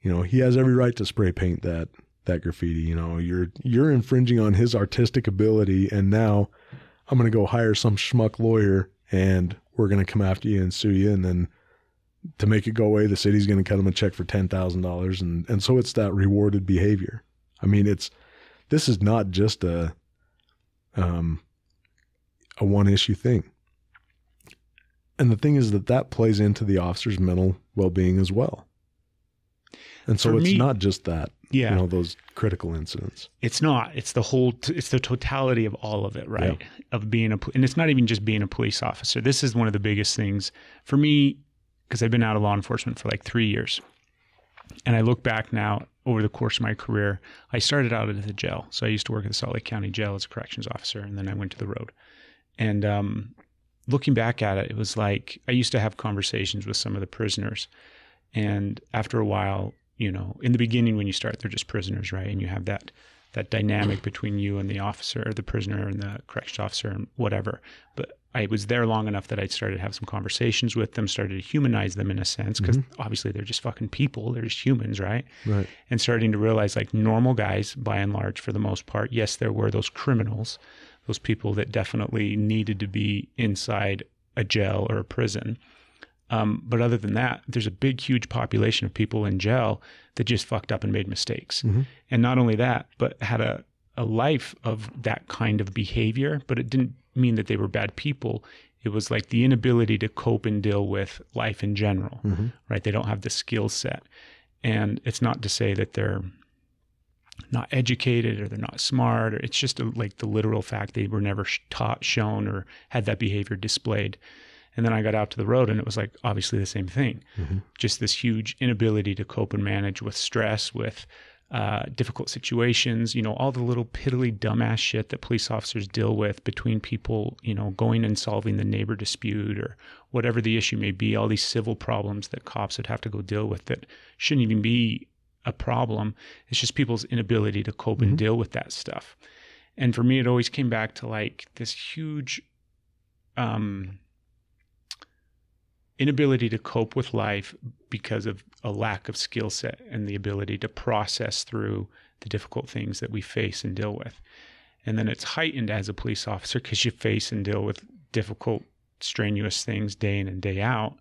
You know, he has every right to spray paint that graffiti. You know, you're infringing on his artistic ability, and now I'm going to go hire some schmuck lawyer, and we're going to come after you and sue you, and then to make it go away, the city's going to cut him a check for $10,000, and so it's that rewarded behavior. I mean, this is not just a one issue thing. And the thing is that plays into the officer's mental well-being as well. And so it's not just that, you know, those critical incidents. It's not. It's the totality of all of it, right? Yeah. Of being and it's not even just being a police officer. This is one of the biggest things for me, because I've been out of law enforcement for like 3 years. And I look back now over the course of my career, I started out at the jail. So I used to work at the Salt Lake County Jail as a corrections officer, and then I went to the road. And looking back at it, it was like I used to have conversations with some of the prisoners. And after a while, you know, in the beginning when you start, they're just prisoners, right? And you have that dynamic between you and the officer, or the prisoner and the corrections officer and whatever. But I was there long enough that I started to have some conversations with them, started to humanize them in a sense, because obviously they're just fucking people. They're just humans, right? Right. And starting to realize like normal guys, by and large, for the most part, yes, there were those criminals, those people that definitely needed to be inside a jail or a prison. But other than that, there's a big, huge population of people in jail that just fucked up and made mistakes. And not only that, but had a life of that kind of behavior, but it didn't mean that they were bad people. It was like the inability to cope and deal with life in general, right? They don't have the skill set. And it's not to say that they're not educated or they're not smart, or it's just like the literal fact they were never taught, shown, or had that behavior displayed. And then I got out to the road and it was like obviously the same thing. Just this huge inability to cope and manage with stress, with difficult situations, you know, all the little piddly dumbass shit that police officers deal with between people, you know, going and solving the neighbor dispute or whatever the issue may be, all these civil problems that cops would have to go deal with that shouldn't even be a problem. It's just people's inability to cope and deal with that stuff. And for me, it always came back to like this huge inability to cope with life because of a lack of skill set and the ability to process through the difficult things that we face and deal with. And then it's heightened as a police officer because you face and deal with difficult, strenuous things day in and day out.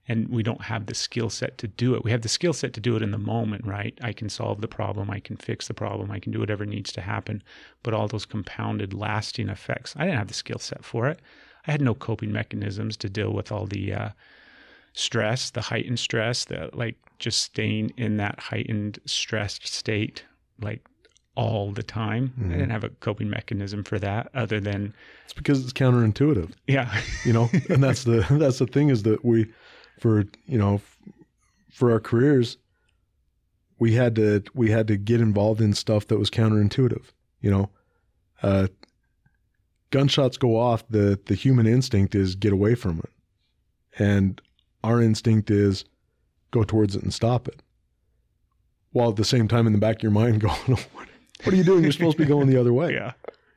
And we don't have the skill set to do it. We have the skill set to do it in the moment, right? I can solve the problem. I can fix the problem. I can do whatever needs to happen. But all those compounded, lasting effects, I didn't have the skill set for it. I had no coping mechanisms to deal with all the stress, the heightened stress, the like just staying in that heightened stressed state like all the time. I didn't have a coping mechanism for that other than It's because it's counterintuitive. Yeah. You know, and that's the thing is that we, for our careers, we had to get involved in stuff that was counterintuitive. You know, gunshots go off. The human instinct is get away from it. And our instinct is go towards it and stop it. While at the same time in the back of your mind going, what are you doing? You're supposed to be going the other way. Yeah.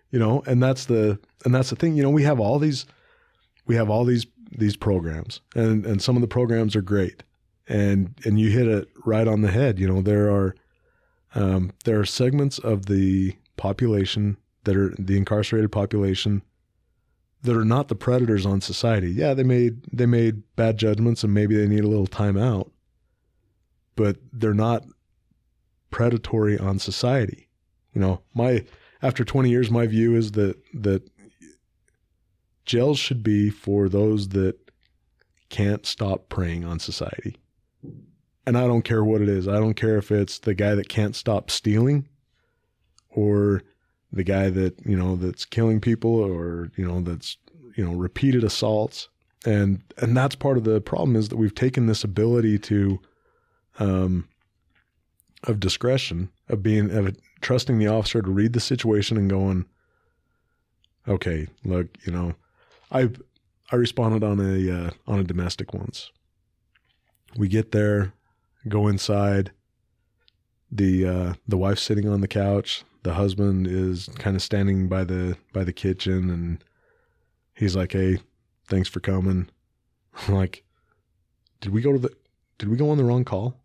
You know, and that's the thing. You know, we have all these programs, and some of the programs are great, and you hit it right on the head. You know, there are segments of the population that are the incarcerated population that are not the predators on society. Yeah, they made bad judgments and maybe they need a little time out, but they're not predatory on society. You know, after 20 years, my view is that jails should be for those that can't stop preying on society. And I don't care what it is. I don't care if it's the guy that can't stop stealing or the guy that, you know, that's killing people or, you know, that's, you know, repeated assaults. And that's part of the problem is that we've taken this ability to, of discretion, of trusting the officer to read the situation and going, okay, look, you know, I responded on a domestic once. We get there, go inside. The wife's sitting on the couch. The husband is kind of standing by the kitchen, and he's like, "Hey, thanks for coming." I'm like, "Did we go on the wrong call?"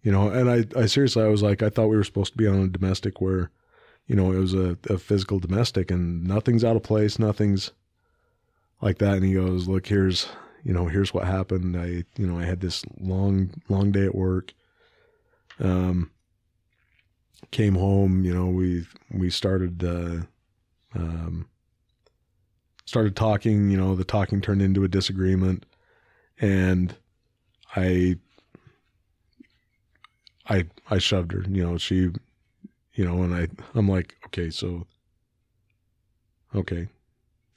You know, and I seriously, I was like, I thought we were supposed to be on a domestic where, you know, it was a physical domestic and nothing's out of place, nothing's like that. And he goes, "Look, here's what happened. I had this long day at work. Came home, you know, we started talking, you know, the talking turned into a disagreement, and I shoved her, you know, she, you know, and I'm like, okay,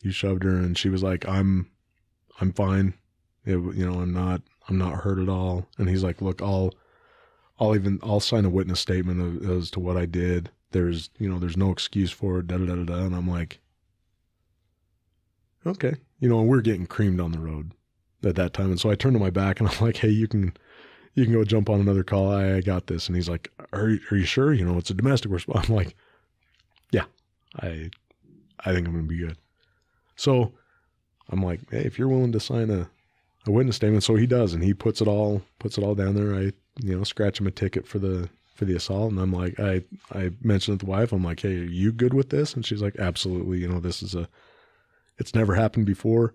you shoved her, and she was like, I'm fine. You know, I'm not hurt at all. And he's like, look, I'll sign a witness statement as to what I did. There's no excuse for it, And I'm like, okay, you know, we're getting creamed on the road at that time. And so I turned to my back and I'm like, hey, you can go jump on another call. I got this. And he's like, are you sure? You know, it's a domestic response. I'm like, yeah, I think I'm going to be good. So I'm like, hey, if you're willing to sign a witness statement, so he does, and he puts it all down there. I, scratch him a ticket for the assault, and I'm like, I mentioned it to the wife. I'm like, hey, are you good with this? And she's like, absolutely. This is it's never happened before.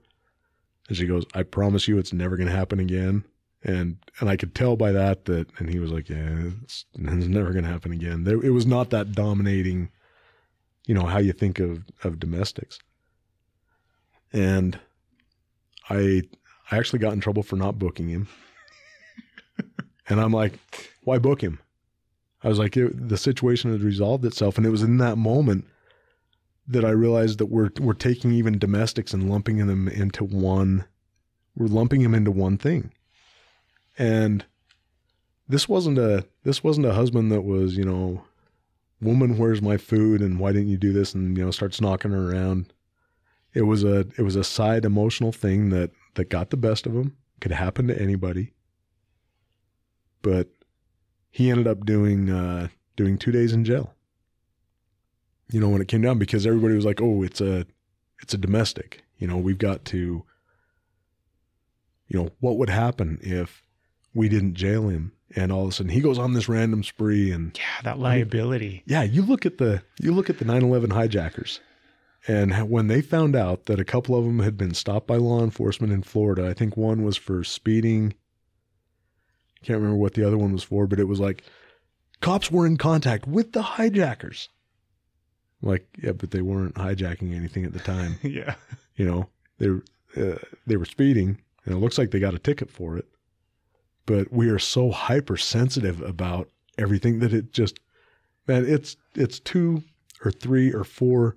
And she goes, I promise you, it's never going to happen again. And I could tell by that, and he was like, yeah, it's never going to happen again. It was not that dominating, how you think of domestics. And I actually got in trouble for not booking him. And I'm like, why book him? I was like, the situation had resolved itself. And it was in that moment that I realized that we're taking even domestics and lumping them into one. We're lumping them into one thing. And this wasn't a husband that was, woman, where's my food? And why didn't you do this? And, starts knocking her around. It was a side emotional thing that got the best of him. Could happen to anybody. But he ended up doing 2 days in jail. When it came down, because everybody was like, oh, it's a domestic. We've got to, what would happen if we didn't jail him? And all of a sudden he goes on this random spree, and that liability. You look at the 9/11 hijackers, and when they found out that a couple of them had been stopped by law enforcement in Florida, I think one was for speeding. I can't remember what the other one was for, but it was like cops were in contact with the hijackers. Like, yeah, but they weren't hijacking anything at the time. Yeah. They were speeding, and it looks like they got a ticket for it. But we are so hypersensitive about everything that it just, man, it's 2 or 3 or 4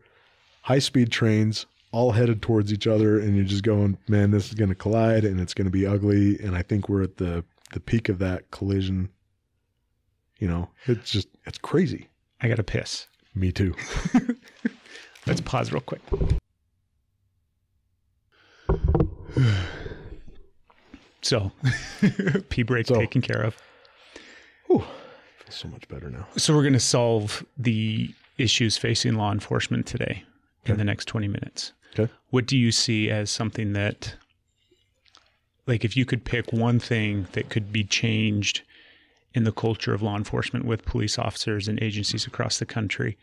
high-speed trains all headed towards each other, and you're just going, man, this is going to collide, and it's going to be ugly. And I think we're at the peak of that collision. It's crazy. I got to piss. Me too. Let's pause real quick. So, pee break taken care of. Whew, I feel so much better now. So we're going to solve the issues facing law enforcement today in the next 20 minutes. Okay. What do you see as something that, like, if you could pick one thing that could be changed in the culture of law enforcement with police officers and agencies across the country,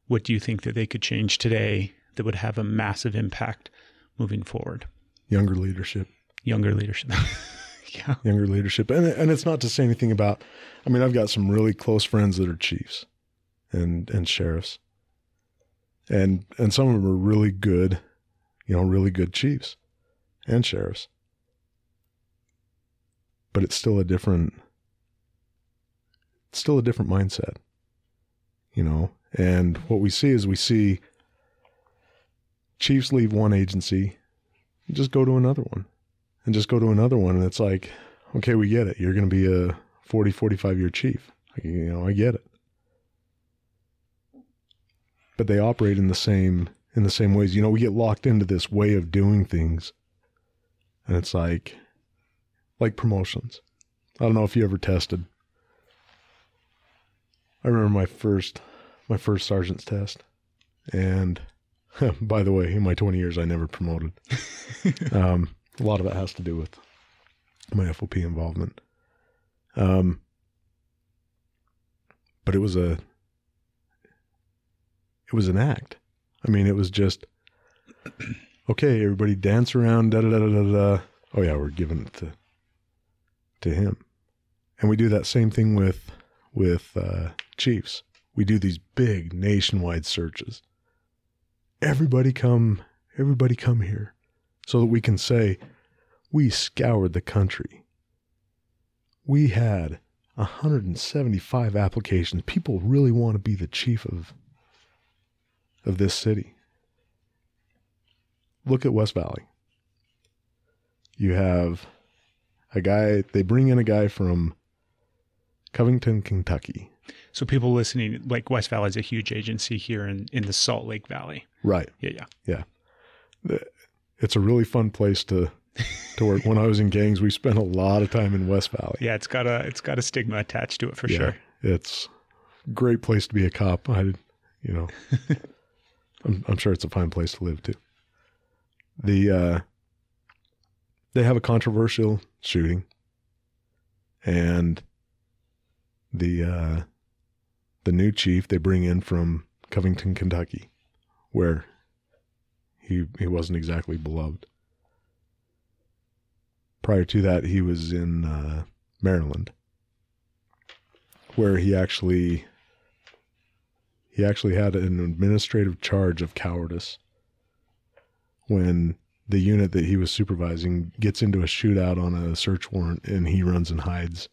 what do you think that they could change today that would have a massive impact moving forward? Younger leadership. Younger leadership. Yeah. Younger leadership. And it's not to say anything about, I've got some really close friends that are chiefs and sheriffs. And some of them are really good, really good chiefs and sheriffs. But it's still a different mindset, and what we see chiefs leave one agency and just go to another one and just go to another one. And it's like, okay, we get it. You're going to be a 40, 45 year chief. I get it. But they operate in the same ways. We get locked into this way of doing things, and it's like promotions. I don't know if you ever tested. I remember my first sergeant's test, and by the way, in my 20 years, I never promoted. A lot of it has to do with my FOP involvement. But it was an act. It was just, okay, everybody dance around, da da da da da. Oh yeah, we're giving it to him, and we do that same thing with chiefs. We do these big nationwide searches. Everybody come here, so that we can say we scoured the country. We had 175 applications. People really want to be the chief of this city. Look at West Valley. You have a guy, they bring in a guy from Covington, Kentucky. So people listening, like, West Valley is a huge agency here in the Salt Lake Valley. Right. Yeah. It's a really fun place to work. When I was in gangs, we spent a lot of time in West Valley. Yeah, it's got a stigma attached to it for sure. It's a great place to be a cop. I'm sure it's a fine place to live too. they have a controversial shooting, and the new chief they bring in from Covington, Kentucky, where he wasn't exactly beloved. Prior to that, he was in Maryland, where he actually had an administrative charge of cowardice when the unit that he was supervising gets into a shootout on a search warrant, and he runs and hides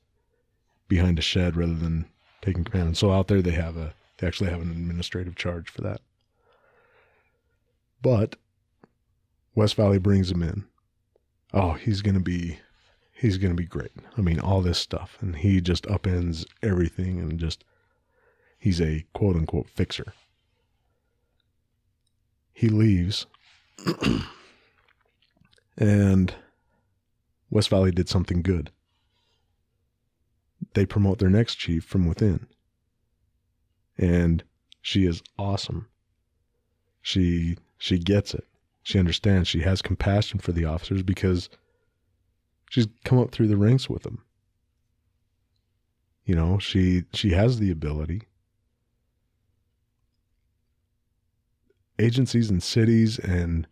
behind a shed rather than taking command. And so out there they actually have an administrative charge for that. But West Valley brings him in. Oh, he's going to be great. I mean, all this stuff, and he just upends everything, and he's a quote unquote fixer. He leaves. And West Valley did something good. They promote their next chief from within. And she is awesome. She gets it. She understands. She has compassion for the officers because she's come up through the ranks with them. You know, she has the ability. Agencies and cities and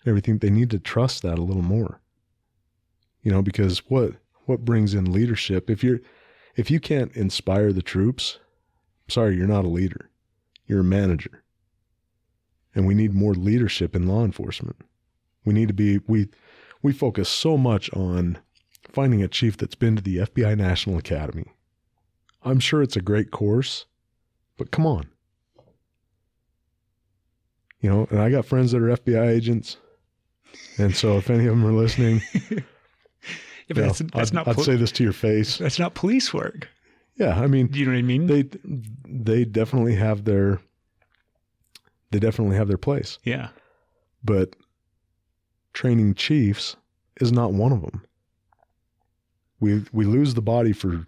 everything, they need to trust that a little more. You know, because what brings in leadership, if you can't inspire the troops, sorry, you're not a leader. You're a manager. And we need more leadership in law enforcement. We need to be, we focus so much on finding a chief that's been to the FBI National Academy. I'm sure it's a great course, but come on. You know, and I got friends that are FBI agents. And so if any of them are listening, Yeah, but I'd say this to your face. That's not police work. Yeah, I mean, Do you know what I mean? They definitely have their place. Yeah. But training chiefs is not one of them. We lose the body for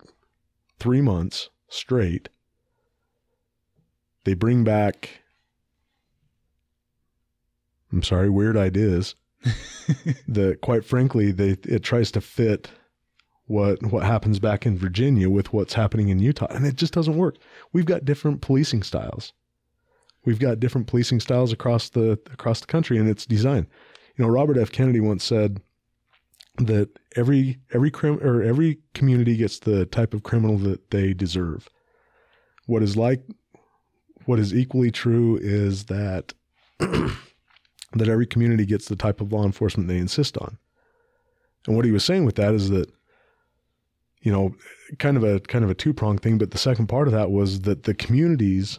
3 months straight. They bring back, I'm sorry, weird ideas. That quite frankly, it tries to fit what happens back in Virginia with what's happening in Utah, and it just doesn't work. We've got different policing styles. We've got different policing styles across the country, and it's designed. You know, Robert F. Kennedy once said that every community gets the type of criminal that they deserve. What is equally true is that that every community gets the type of law enforcement they insist on. And what he was saying with that is that, you know, kind of a two-pronged thing, but the second part of that was that the communities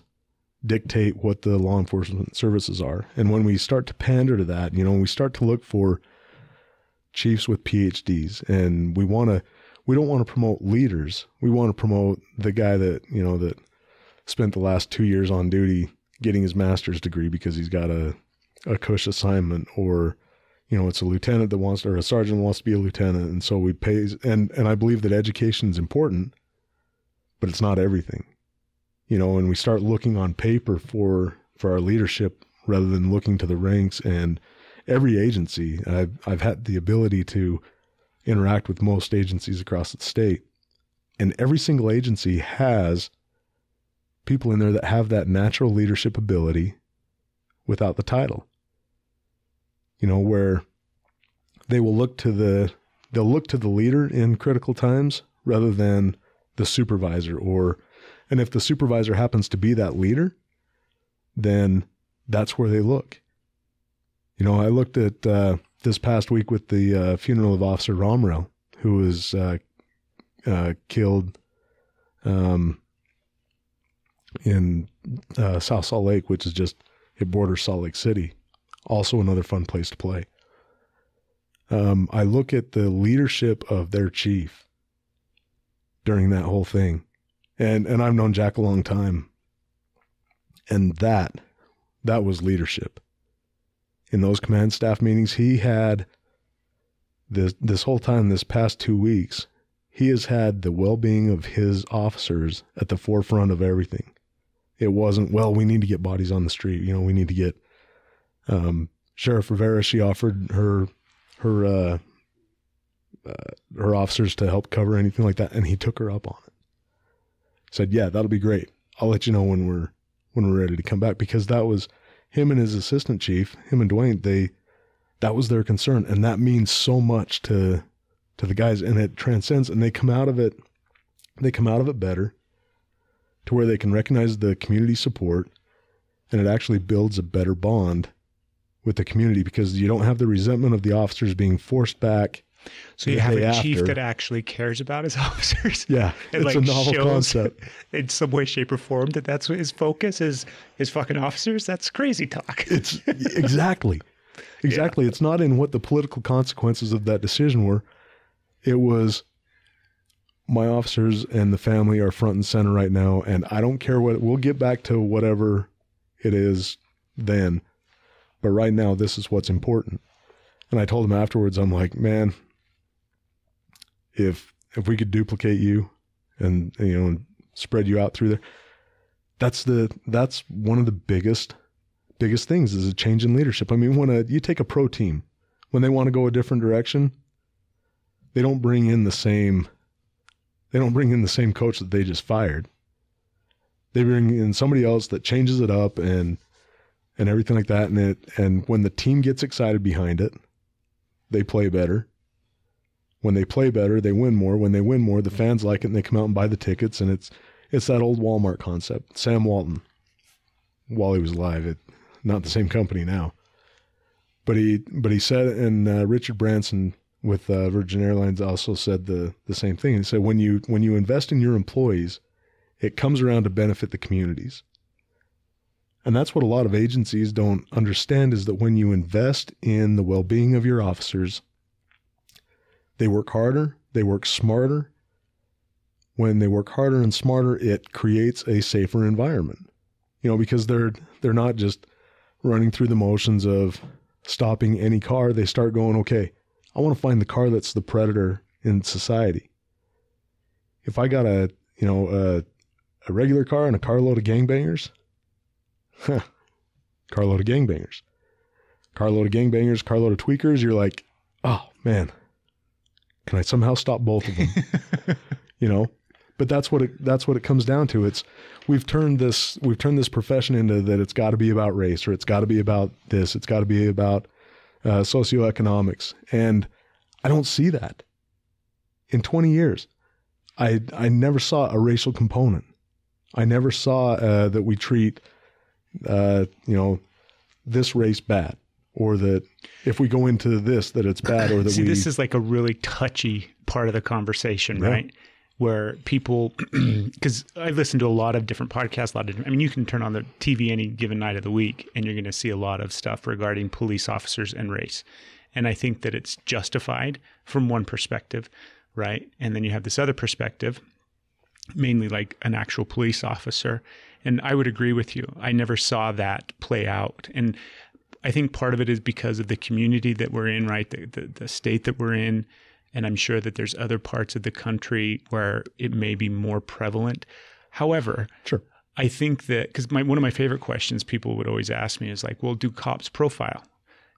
dictate what the law enforcement services are. And when we start to pander to that, you know, we start to look for chiefs with PhDs, and we don't want to promote leaders. We want to promote the guy that, you know, that spent the last 2 years on duty getting his master's degree because he's got a cush assignment, or, you know, it's a lieutenant that wants, or a sergeant wants to be a lieutenant. And so we pay, and I believe that education is important, but it's not everything, you know, and we start looking on paper for our leadership rather than looking to the ranks. And every agency, I've had the ability to interact with most agencies across the state, and every single agency has people in there that have that natural leadership ability without the title. You know, where they'll look to the leader in critical times rather than the supervisor, and if the supervisor happens to be that leader, then that's where they look. You know, I looked at this past week with the funeral of Officer Romrell, who was killed in South Salt Lake, which is just, it borders Salt Lake City. Also another fun place to play. I look at the leadership of their chief during that whole thing. And I've known Jack a long time. And that was leadership. In those command staff meetings, he had this whole time, this past 2 weeks, he has had the well-being of his officers at the forefront of everything. It wasn't, well, we need to get bodies on the street. You know, we need to get, Sheriff Rivera, she offered her her officers to help cover anything like that. And he took her up on it. Said, yeah, that'll be great. I'll let you know when we're ready to come back, because that was him and his assistant chief, him and Dwayne. That was their concern. And that means so much to the guys, and it transcends, and they come out of it better, to where they can recognize the community support, and it actually builds a better bond with the community, because you don't have the resentment of the officers being forced back. So you have a chief that actually cares about his officers. Yeah, and it's a novel concept. In some way, shape, or form that's what his focus is, his fucking officers. That's crazy talk. It's exactly. Yeah. It's not in what the political consequences of that decision were. It was, my officers and the family are front and center right now, and I don't care we'll get back to whatever it is then, but right now this is what's important. And I told him afterwards, I'm like, man, if we could duplicate you and and spread you out through there, that's one of the biggest things, is a change in leadership. I mean, when you take a pro team, when they want to go a different direction, they don't bring in the same coach that they just fired. They bring in somebody else that changes it up and everything like that. And when the team gets excited behind it, they play better. When they play better, they win more. When they win more, the fans like it and they come out and buy the tickets. And it's that old Walmart concept. Sam Walton, while he was alive, not the same company now, but he said, and Richard Branson with Virgin Airlines also said the same thing. He said, when you invest in your employees, it comes around to benefit the communities. And that's what a lot of agencies don't understand, is that when you invest in the well-being of your officers, they work harder, they work smarter. When they work harder and smarter, it creates a safer environment. Because they're not just running through the motions of stopping any car. They start going, okay, I want to find the car that's the predator in society. If I got a regular car and a carload of gangbangers, carload of gangbangers, carload of gangbangers, carload of tweakers, you're like, oh man, can I somehow stop both of them? But that's what it comes down to. We've turned this profession into that it's got to be about race, or it's got to be about this, it's got to be about socioeconomics. And I don't see that. In 20 years, I never saw a racial component. I never saw that we treat, this race bad, or that if we go into this, that it's bad, or that this is like a really touchy part of the conversation, right? Where people, because I listen to a lot of different podcasts, you can turn on the TV any given night of the week and you're going to see a lot of stuff regarding police officers and race. And I think that it's justified from one perspective, right? And then you have this other perspective, mainly like an actual police officer. And I would agree with you. I never saw that play out. And I think part of it is because of the community that we're in, right? The state that we're in. And I'm sure that there's other parts of the country where it may be more prevalent. However, sure, I think that, because one of my favorite questions people would always ask me is like, well, do cops profile?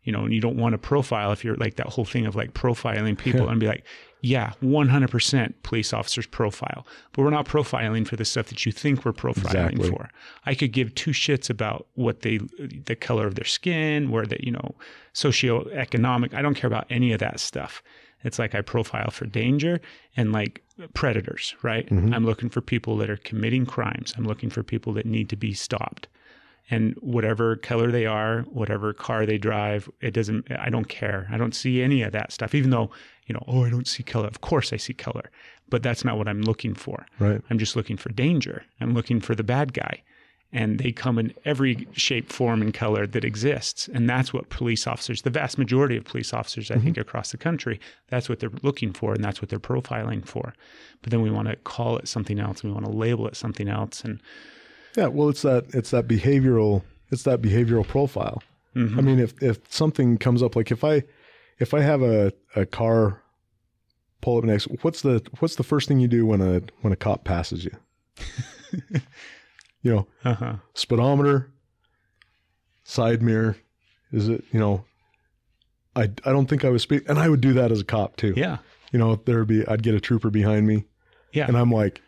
And you don't want to profile if you're like that whole thing of like profiling people and be like, yeah, 100% police officers profile, but we're not profiling for the stuff that you think we're profiling for. I could give two shits about what the color of their skin, where socioeconomic, I don't care about any of that stuff. It's like I profile for danger and like predators, right? Mm-hmm. I'm looking for people that are committing crimes. I'm looking for people that need to be stopped. And whatever color they are, whatever car they drive, I don't care. I don't see any of that stuff, even though, I don't see color. Of course I see color, but that's not what I'm looking for. Right. I'm just looking for danger. I'm looking for the bad guy. And they come in every shape, form, and color that exists. And that's what police officers, the vast majority of police officers, I think, across the country, that's what they're looking for, and that's what they're profiling for. But then we want to call it something else, and we want to label it something else. And yeah, well, it's that behavioral profile. Mm-hmm. I mean, if something comes up, like if I have a car pull up next, what's the first thing you do when a cop passes you? Speedometer, side mirror, is it, I don't think I was speeding, and I would do that as a cop too. Yeah. you know, I'd get a trooper behind me. Yeah. And I'm like,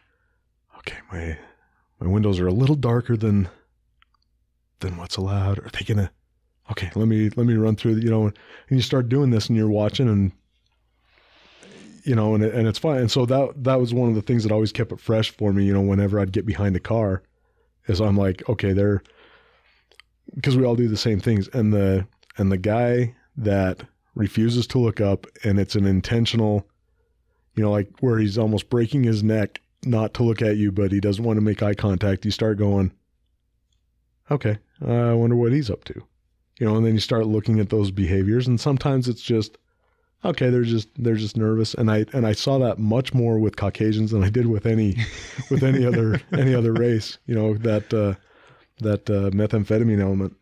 okay, my windows are a little darker than what's allowed. Are they gonna, okay, let me run through, you know, and you start doing this and you're watching and, you know, and it's fine. And so that was one of the things that always kept it fresh for me, you know, whenever I'd get behind a car is I'm like, okay, because we all do the same things. And the guy that refuses to look up and it's an intentional, you know, like where he's almost breaking his neck not to look at you, but he doesn't want to make eye contact. You start going, okay, I wonder what he's up to, you know, and then you start looking at those behaviors. And sometimes it's just, okay, they're just nervous. And I saw that much more with Caucasians than I did with any other race, you know, that methamphetamine element.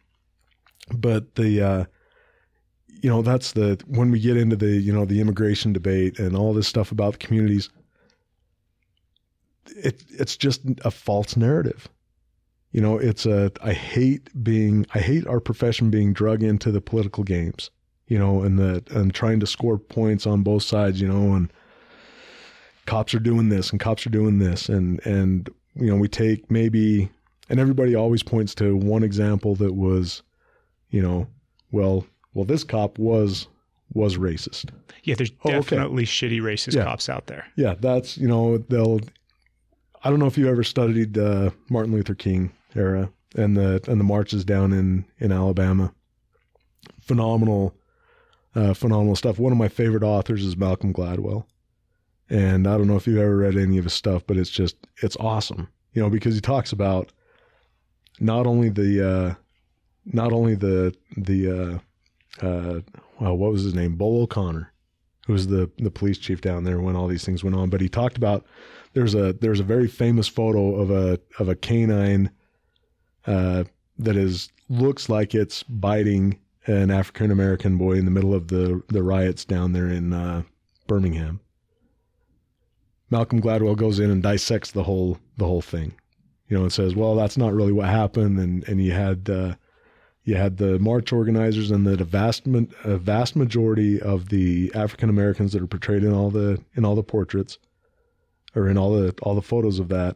But you know, that's when we get into the, you know, the immigration debate and all this stuff about the communities, it's just a false narrative. You know, I hate our profession being drug into the political games, you know, and trying to score points on both sides, you know, and cops are doing this and cops are doing this. And, you know, we take maybe, and everybody always points to one example that was, you know, well, this cop was racist. Yeah, there's definitely shitty racist cops out there. Yeah, that's, you know, I don't know if you ever studied Martin Luther King era and the marches down in Alabama. Phenomenal stuff. One of my favorite authors is Malcolm Gladwell. And I don't know if you've ever read any of his stuff, but it's awesome, you know, because he talks about not only the what was his name? Bull O'Connor, who was the police chief down there when all these things went on. But he talked about there's a very famous photo of a canine that looks like it's biting an African American boy in the middle of the riots down there in Birmingham. Malcolm Gladwell goes in and dissects the whole thing, you know, and says, well, that's not really what happened, and you had the march organizers and the vast majority of the African Americans that are portrayed in all the portraits or in all the photos of that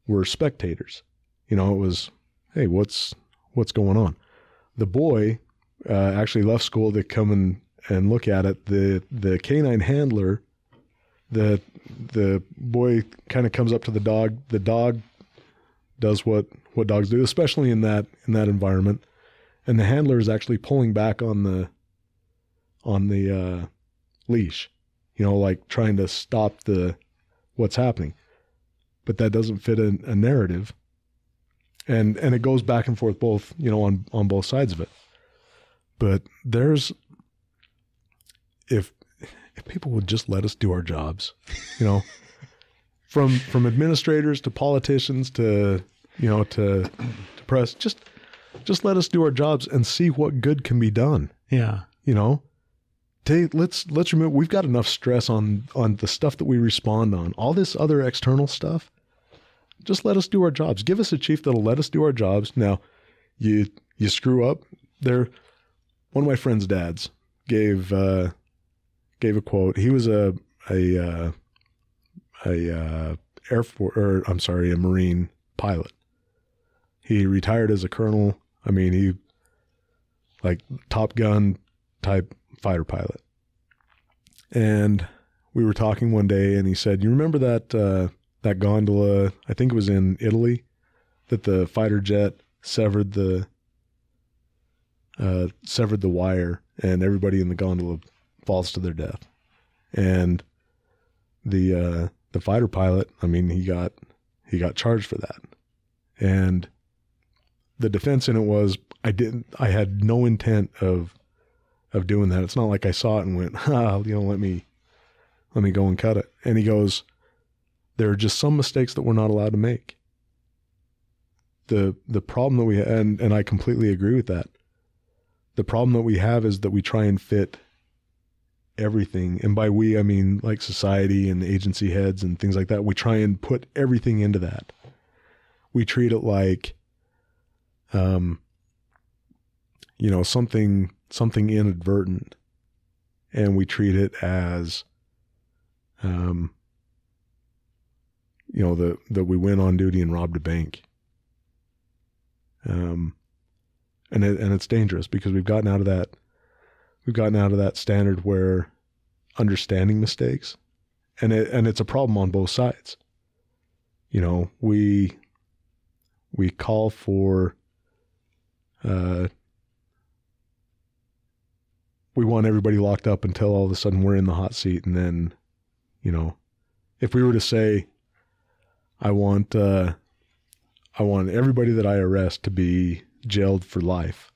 were spectators. You know, it was, hey, what's going on? The boy actually left school to come and look at it. The canine handler, the boy kind of comes up to the dog. The dog does what dogs do, especially in that environment. And the handler is actually pulling back on the leash, you know, like trying to stop what's happening. But that doesn't fit a narrative. And it goes back and forth both, you know, on both sides of it. But if people would just let us do our jobs, you know, from administrators to politicians to, you know, to press, just let us do our jobs and see what good can be done. Yeah. You know, let's remember, we've got enough stress on the stuff that we respond on, all this other external stuff. Just let us do our jobs. Give us a chief that'll let us do our jobs. Now you screw up there. One of my friend's dads gave a quote. He was a Air Force, or I'm sorry, a Marine pilot. He retired as a colonel. I mean, he like Top Gun type fighter pilot. And we were talking one day and he said, you remember that gondola, I think it was in Italy, that the fighter jet severed the wire and everybody in the gondola falls to their death. And the fighter pilot, I mean, he got charged for that. And the defense in it was, I had no intent of doing that. It's not like I saw it and went, you know, let me go and cut it. And he goes, there are just some mistakes that we're not allowed to make. The problem that we have, and I completely agree with that. The problem that we have is that we try and fit everything. And by we, I mean like society and agency heads and things like that. We try and put everything into that. We treat it like, you know, something inadvertent, and we treat it as that we went on duty and robbed a bank. And it's dangerous because we've gotten out of that standard where understanding mistakes, and it's a problem on both sides. We call for, we want everybody locked up until all of a sudden we're in the hot seat. And then, if we were to say, I want everybody that I arrest to be jailed for life.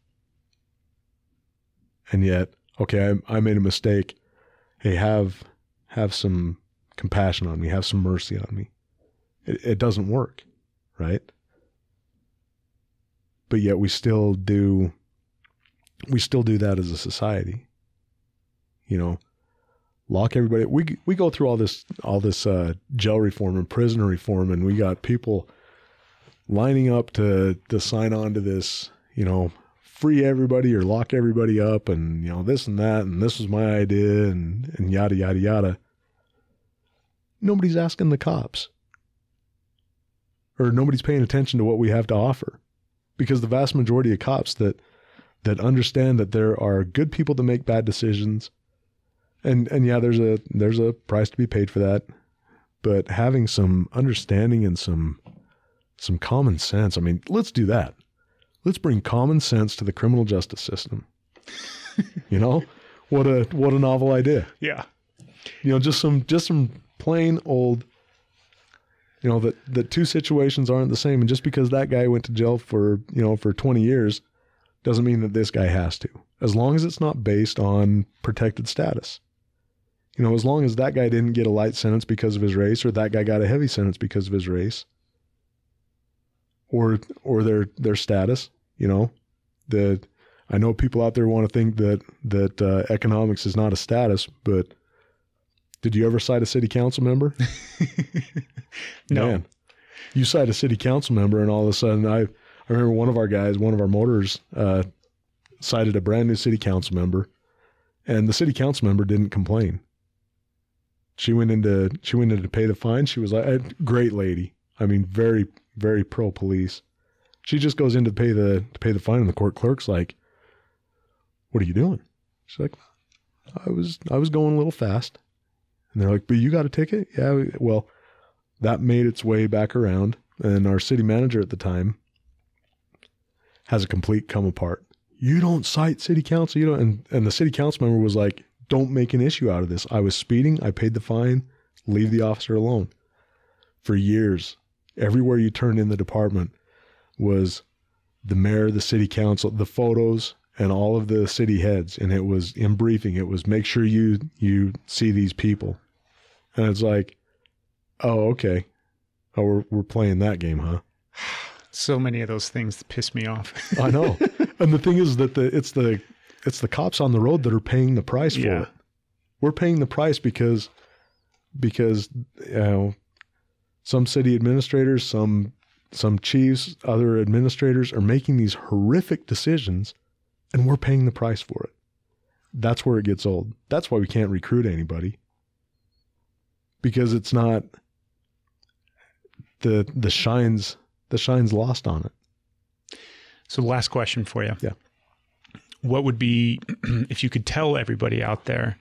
And yet, okay, I made a mistake. Hey, have some compassion on me, have some mercy on me. It doesn't work, right? But yet we still do that as a society. Lock everybody. We go through all this jail reform and prisoner reform, and we got people lining up to sign on to this, free everybody or lock everybody up, and this and that, and this was my idea, and yada yada yada. Nobody's asking the cops, or nobody's paying attention to what we have to offer, because the vast majority of cops that understand that there are good people that make bad decisions. And yeah, there's a price to be paid for that, but having some understanding and some common sense. I mean, let's do that. Let's bring common sense to the criminal justice system. What a novel idea. Yeah. Just some plain old, that two situations aren't the same. And just because that guy went to jail for 20 years doesn't mean that this guy has to, as long as it's not based on protected status. As long as that guy didn't get a light sentence because of his race, or that guy got a heavy sentence because of his race, or their status. I know people out there want to think that economics is not a status, but did you ever cite a city council member? No. Man, you cite a city council member, and all of a sudden, I remember one of our motors, cited a brand new city council member, and the city council member didn't complain. She went in to pay the fine. She was like, a great lady. I mean, very, very pro police. She just goes in to pay the fine, and the court clerk's like, "What are you doing?" She's like, I was going a little fast." And they're like, "But you got a ticket?" "Yeah." Well, that made its way back around, and our city manager at the time has a complete come apart. "You don't cite city council, you don't." And the city council member was like, "Don't make an issue out of this. I was speeding. I paid the fine. Leave the officer alone." For years, everywhere you turned in the department was the mayor, the city council, the photos, and all of the city heads. And it was in briefing. It was, make sure you see these people. And it's like, oh, okay. Oh, we're playing that game, huh? So many of those things piss me off. I know. And the thing is that it's the cops on the road that are paying the price for it. We're paying the price because some city administrators, some chiefs, other administrators are making these horrific decisions, and we're paying the price for it. That's where it gets old. That's why we can't recruit anybody, because it's not the shine's lost on it. So last question for you. Yeah. What would be, if you could tell everybody out there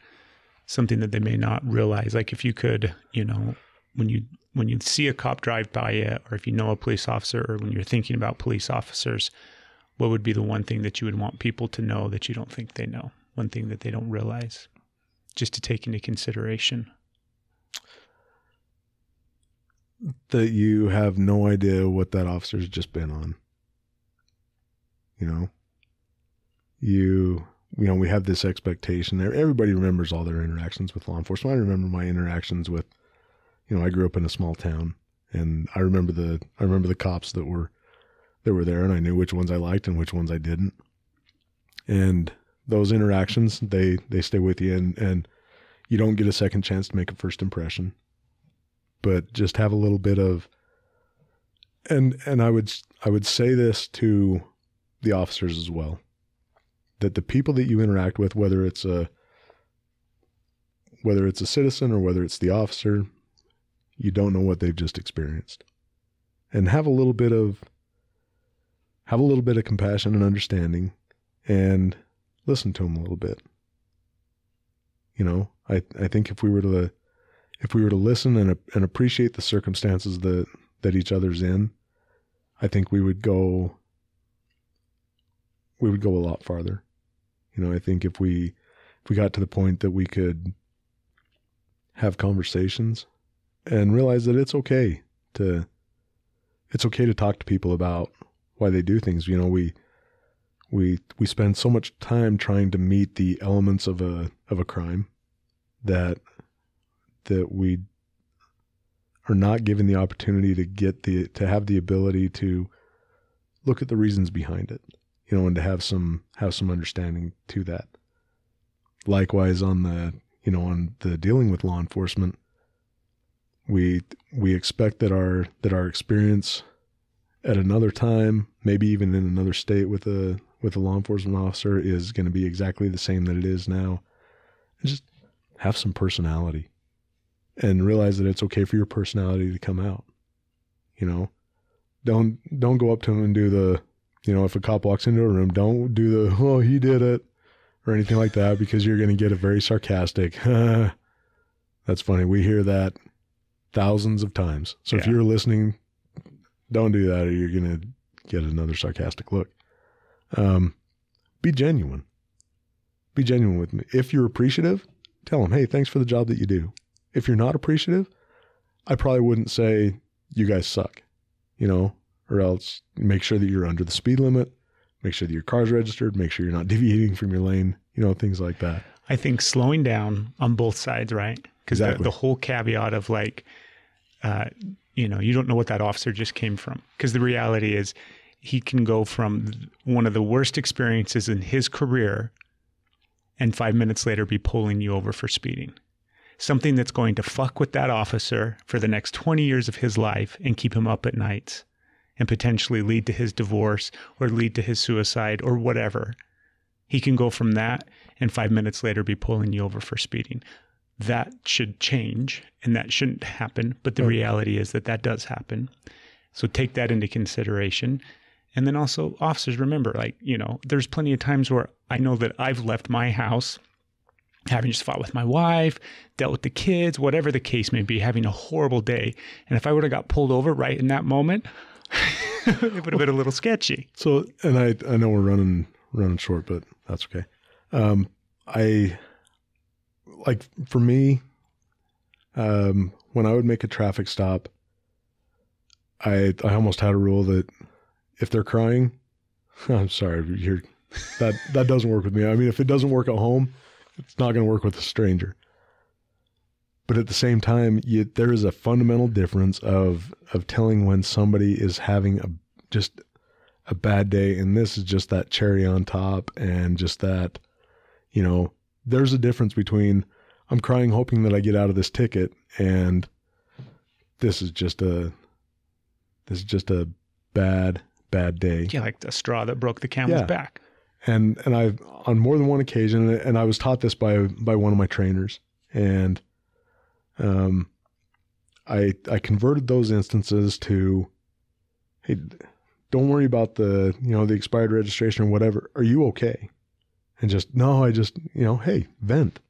something that they may not realize, like if you could, when you see a cop drive by you, or if you know a police officer, or when you're thinking about police officers, what would be the one thing that you would want people to know that you don't think they know? One thing that they don't realize, just to take into consideration? That you have no idea what that officer's just been on. We have this expectation there. Everybody remembers all their interactions with law enforcement. I remember my interactions with, I grew up in a small town, and I remember the cops that were there, and I knew which ones I liked and which ones I didn't. And those interactions, they stay with you, and you don't get a second chance to make a first impression. But just have a little bit of, and I would say this to the officers as well, that the people that you interact with, whether it's whether it's a citizen or whether it's the officer, you don't know what they've just experienced. And have a little bit of compassion and understanding, and listen to them a little bit. You know, I think if we were to listen and appreciate the circumstances that each other's in, I think we would go a lot farther. You know, I think if we got to the point that we could have conversations and realize that it's okay to talk to people about why they do things. You know, we spend so much time trying to meet the elements of a crime that we are not given the opportunity to have the ability to look at the reasons behind it, you know, and to have some understanding to that. Likewise, on the dealing with law enforcement, we expect that our experience at another time, maybe even in another state with a law enforcement officer, is going to be exactly the same that it is now. And just have some personality, and realize that it's okay for your personality to come out. You know, don't go up to him and do the, you know, if a cop walks into a room, don't do the, oh, he did it, or anything like that, because you're going to get a very sarcastic, that's funny. We hear that thousands of times. So if you're listening, don't do that, or you're going to get another sarcastic look. Be genuine. Be genuine with me. If you're appreciative, tell them, hey, thanks for the job that you do. If you're not appreciative, I probably wouldn't say you guys suck, you know, or else make sure that you're under the speed limit, make sure that your car's registered, make sure you're not deviating from your lane, you know, things like that. I think slowing down on both sides, right? Because Exactly. the whole caveat of like, you know, you don't know what that officer just came from. Because the reality is he can go from one of the worst experiences in his career and 5 minutes later be pulling you over for speeding. Something that's going to fuck with that officer for the next 20 years of his life and keep him up at nights and potentially lead to his divorce or lead to his suicide or whatever. He can go from that and 5 minutes later be pulling you over for speeding. That should change and that shouldn't happen. But the reality is that does happen. So take that into consideration. And then also, officers, remember, like, you know, there's plenty of times where I know that I've left my house having just fought with my wife, dealt with the kids, whatever the case may be, having a horrible day. And if I would have got pulled over right in that moment, it would have been a little sketchy. So, and I know we're running short, but that's okay. For me, when I would make a traffic stop, I almost had a rule that if they're crying, I'm sorry, that doesn't work with me. I mean, if it doesn't work at home, it's not going to work with a stranger. But at the same time, there is a fundamental difference of telling when somebody is having just a bad day, and this is just that cherry on top, and just that, you know, there's a difference between I'm crying hoping that I get out of this ticket, and this is just a bad day. Yeah, like the straw that broke the camel's back. And I've, on more than one occasion, and I was taught this by one of my trainers, and I converted those instances to, hey, don't worry about the expired registration or whatever. Are you okay? And just, no, hey, vent.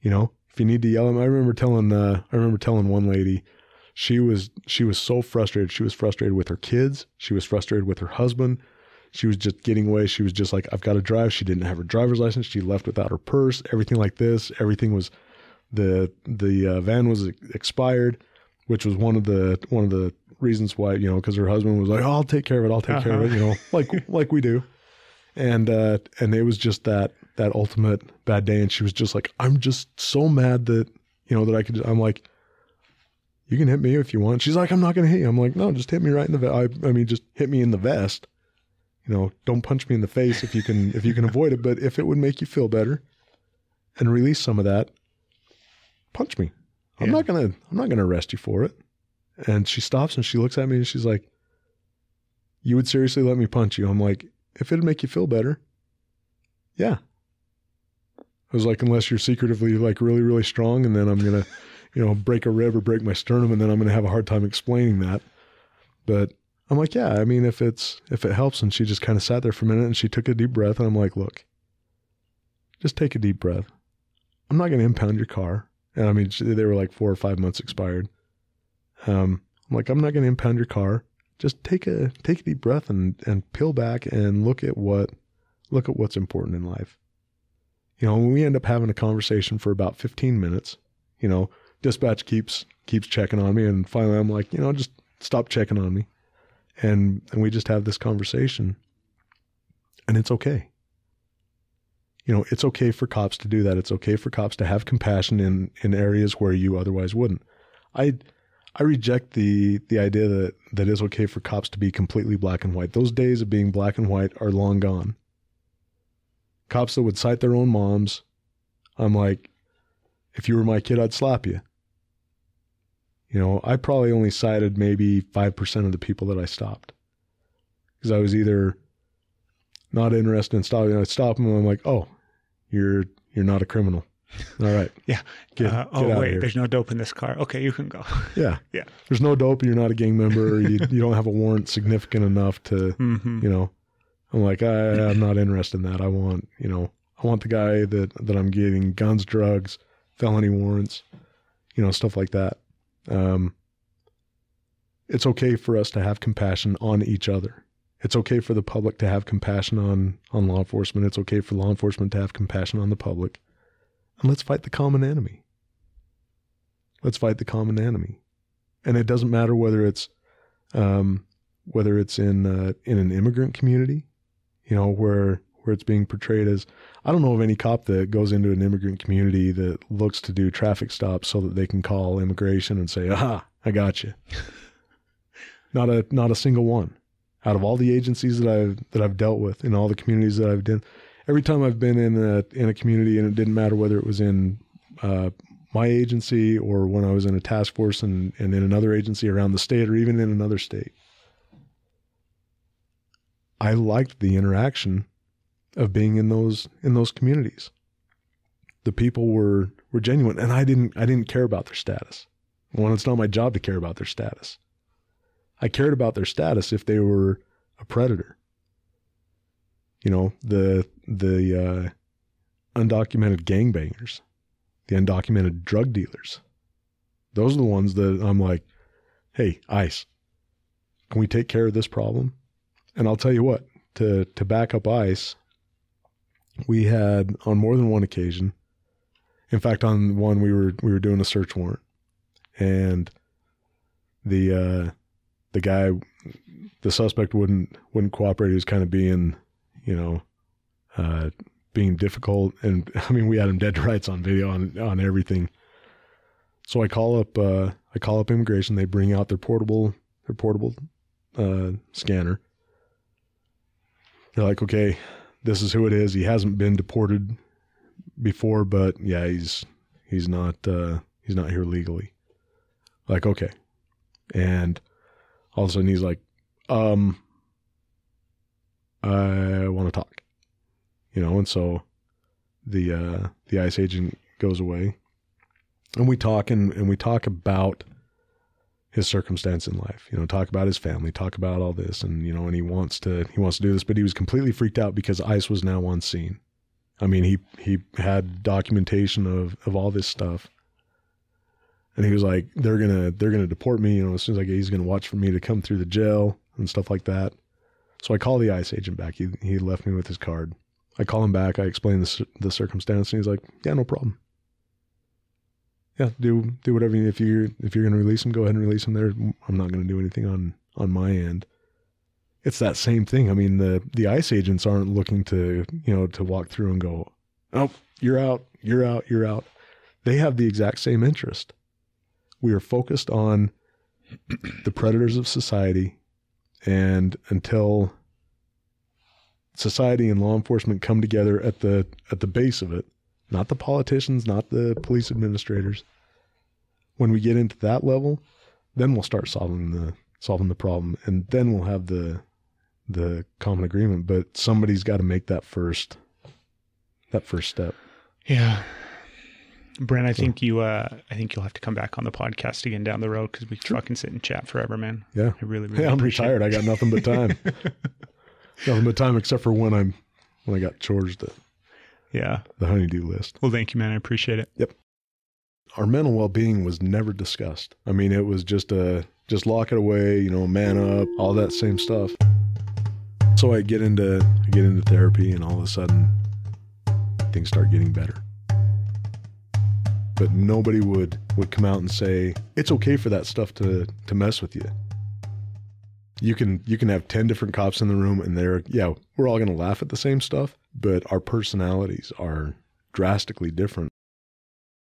You know, if you need to yell at them. I remember telling one lady, she was so frustrated. She was frustrated with her kids. She was frustrated with her husband. She was just getting away. She was just like, I've got to drive. She didn't have her driver's license. She left without her purse, everything like this. Everything was, the van was expired, which was one of the reasons why, you know, because her husband was like, oh, I'll take care of it. I'll take care of it, you know, like we do. And it was just that ultimate bad day. And she was just like, I'm just so mad that, you know, that I'm like, you can hit me if you want. She's like, I'm not going to hit you. I'm like, no, just hit me right in the vest. I mean, just hit me in the vest. You know, don't punch me in the face if you can avoid it. But if it would make you feel better and release some of that, punch me. I'm not gonna arrest you for it. And she stops and she looks at me and she's like, you would seriously let me punch you? I'm like, if it'd make you feel better, yeah. was like, unless you're secretively like really, really strong, and then I'm going to, break a rib or break my sternum, and then I'm going to have a hard time explaining that. But I'm like, yeah, I mean, if it helps. And she just kind of sat there for a minute and she took a deep breath, and I'm like, look, just take a deep breath. I'm not going to impound your car. And I mean, they were like 4 or 5 months expired. I'm like, I'm not going to impound your car. Just take a deep breath and peel back and look at what's important in life. We end up having a conversation for about 15 minutes. Dispatch keeps checking on me, and finally I'm like, just stop checking on me. And we just have this conversation, and it's okay. It's okay for cops to do that. It's okay for cops to have compassion in areas where you otherwise wouldn't. I reject the idea that it's okay for cops to be completely black and white. Those days of being black and white are long gone. Cops that would cite their own moms, I'm like, if you were my kid, I'd slap you. I probably only cited maybe 5% of the people that I stopped, because I was either not interested in stopping. I'd stop them, and I'm like, oh, you're not a criminal. All right. Yeah. Get out of here. There's no dope in this car. Okay, you can go. Yeah. Yeah. There's no dope. You're not a gang member. you don't have a warrant significant enough to, I'm like, I'm not interested in that. I want the guy that I'm getting guns, drugs, felony warrants, stuff like that. It's okay for us to have compassion on each other. It's okay for the public to have compassion on law enforcement. It's okay for law enforcement to have compassion on the public. And let's fight the common enemy. Let's fight the common enemy. And it doesn't matter whether it's in an immigrant community, where it's being portrayed as, I don't know of any cop that goes into an immigrant community that looks to do traffic stops so that they can call immigration and say, aha, I got you. Not a single one. Out of all the agencies that I've dealt with, in all the communities that I've done, every time I've been in a community, and it didn't matter whether it was in my agency or when I was in a task force and in another agency around the state or even in another state, I liked the interaction of being in those communities. The people were genuine, and I didn't care about their status. Well, it's not my job to care about their status. I cared about their status if they were a predator. The undocumented gangbangers, the undocumented drug dealers. Those are the ones that I'm like, hey, ICE, can we take care of this problem? And I'll tell you what, to back up ICE, we had on more than one occasion, in fact, on one we were doing a search warrant, and the guy, the suspect wouldn't cooperate. He was kind of being, being difficult. And I mean, we had him dead to rights on video on everything. So I call up immigration. They bring out their portable scanner. They're like, okay, this is who it is. He hasn't been deported before, but yeah, he's not here legally. Like, okay. And all of a sudden he's like, I want to talk, and so the ICE agent goes away, and we talk about his circumstance in life, talk about his family, talk about all this, and, and he wants to do this, but he was completely freaked out because ICE was now on scene. I mean, he had documentation of all this stuff. And he was like, they're gonna deport me, as soon as I get, he's gonna watch for me to come through the jail and stuff like that. So I call the ICE agent back. He left me with his card. I call him back. I explain the circumstance, and he's like, yeah, no problem. Yeah, do whatever. If you're gonna release him, go ahead and release him there. I'm not gonna do anything on my end. It's that same thing. I mean, the ICE agents aren't looking to walk through and go, oh, you're out. They have the exact same interest. We are focused on the predators of society, and until society and law enforcement come together at the base of it, not the politicians, not the police administrators, when we get into that level, then we'll start solving the problem, and then we'll have the common agreement. But somebody's got to make that first step. Yeah. Brent, I think you'll have to come back on the podcast again down the road because we fucking sit and chat forever, man. Yeah. I really I'm appreciate retired. it. I got nothing but time. Nothing but time except for when I got charged the honeydew list. Well, thank you, man. I appreciate it. Yep. Our mental well-being was never discussed. I mean, it was just lock it away, man up, all that same stuff. So I get into therapy, and all of a sudden things start getting better. But nobody would come out and say, it's okay for that stuff to mess with you. You can have 10 different cops in the room, and we're all going to laugh at the same stuff, but our personalities are drastically different.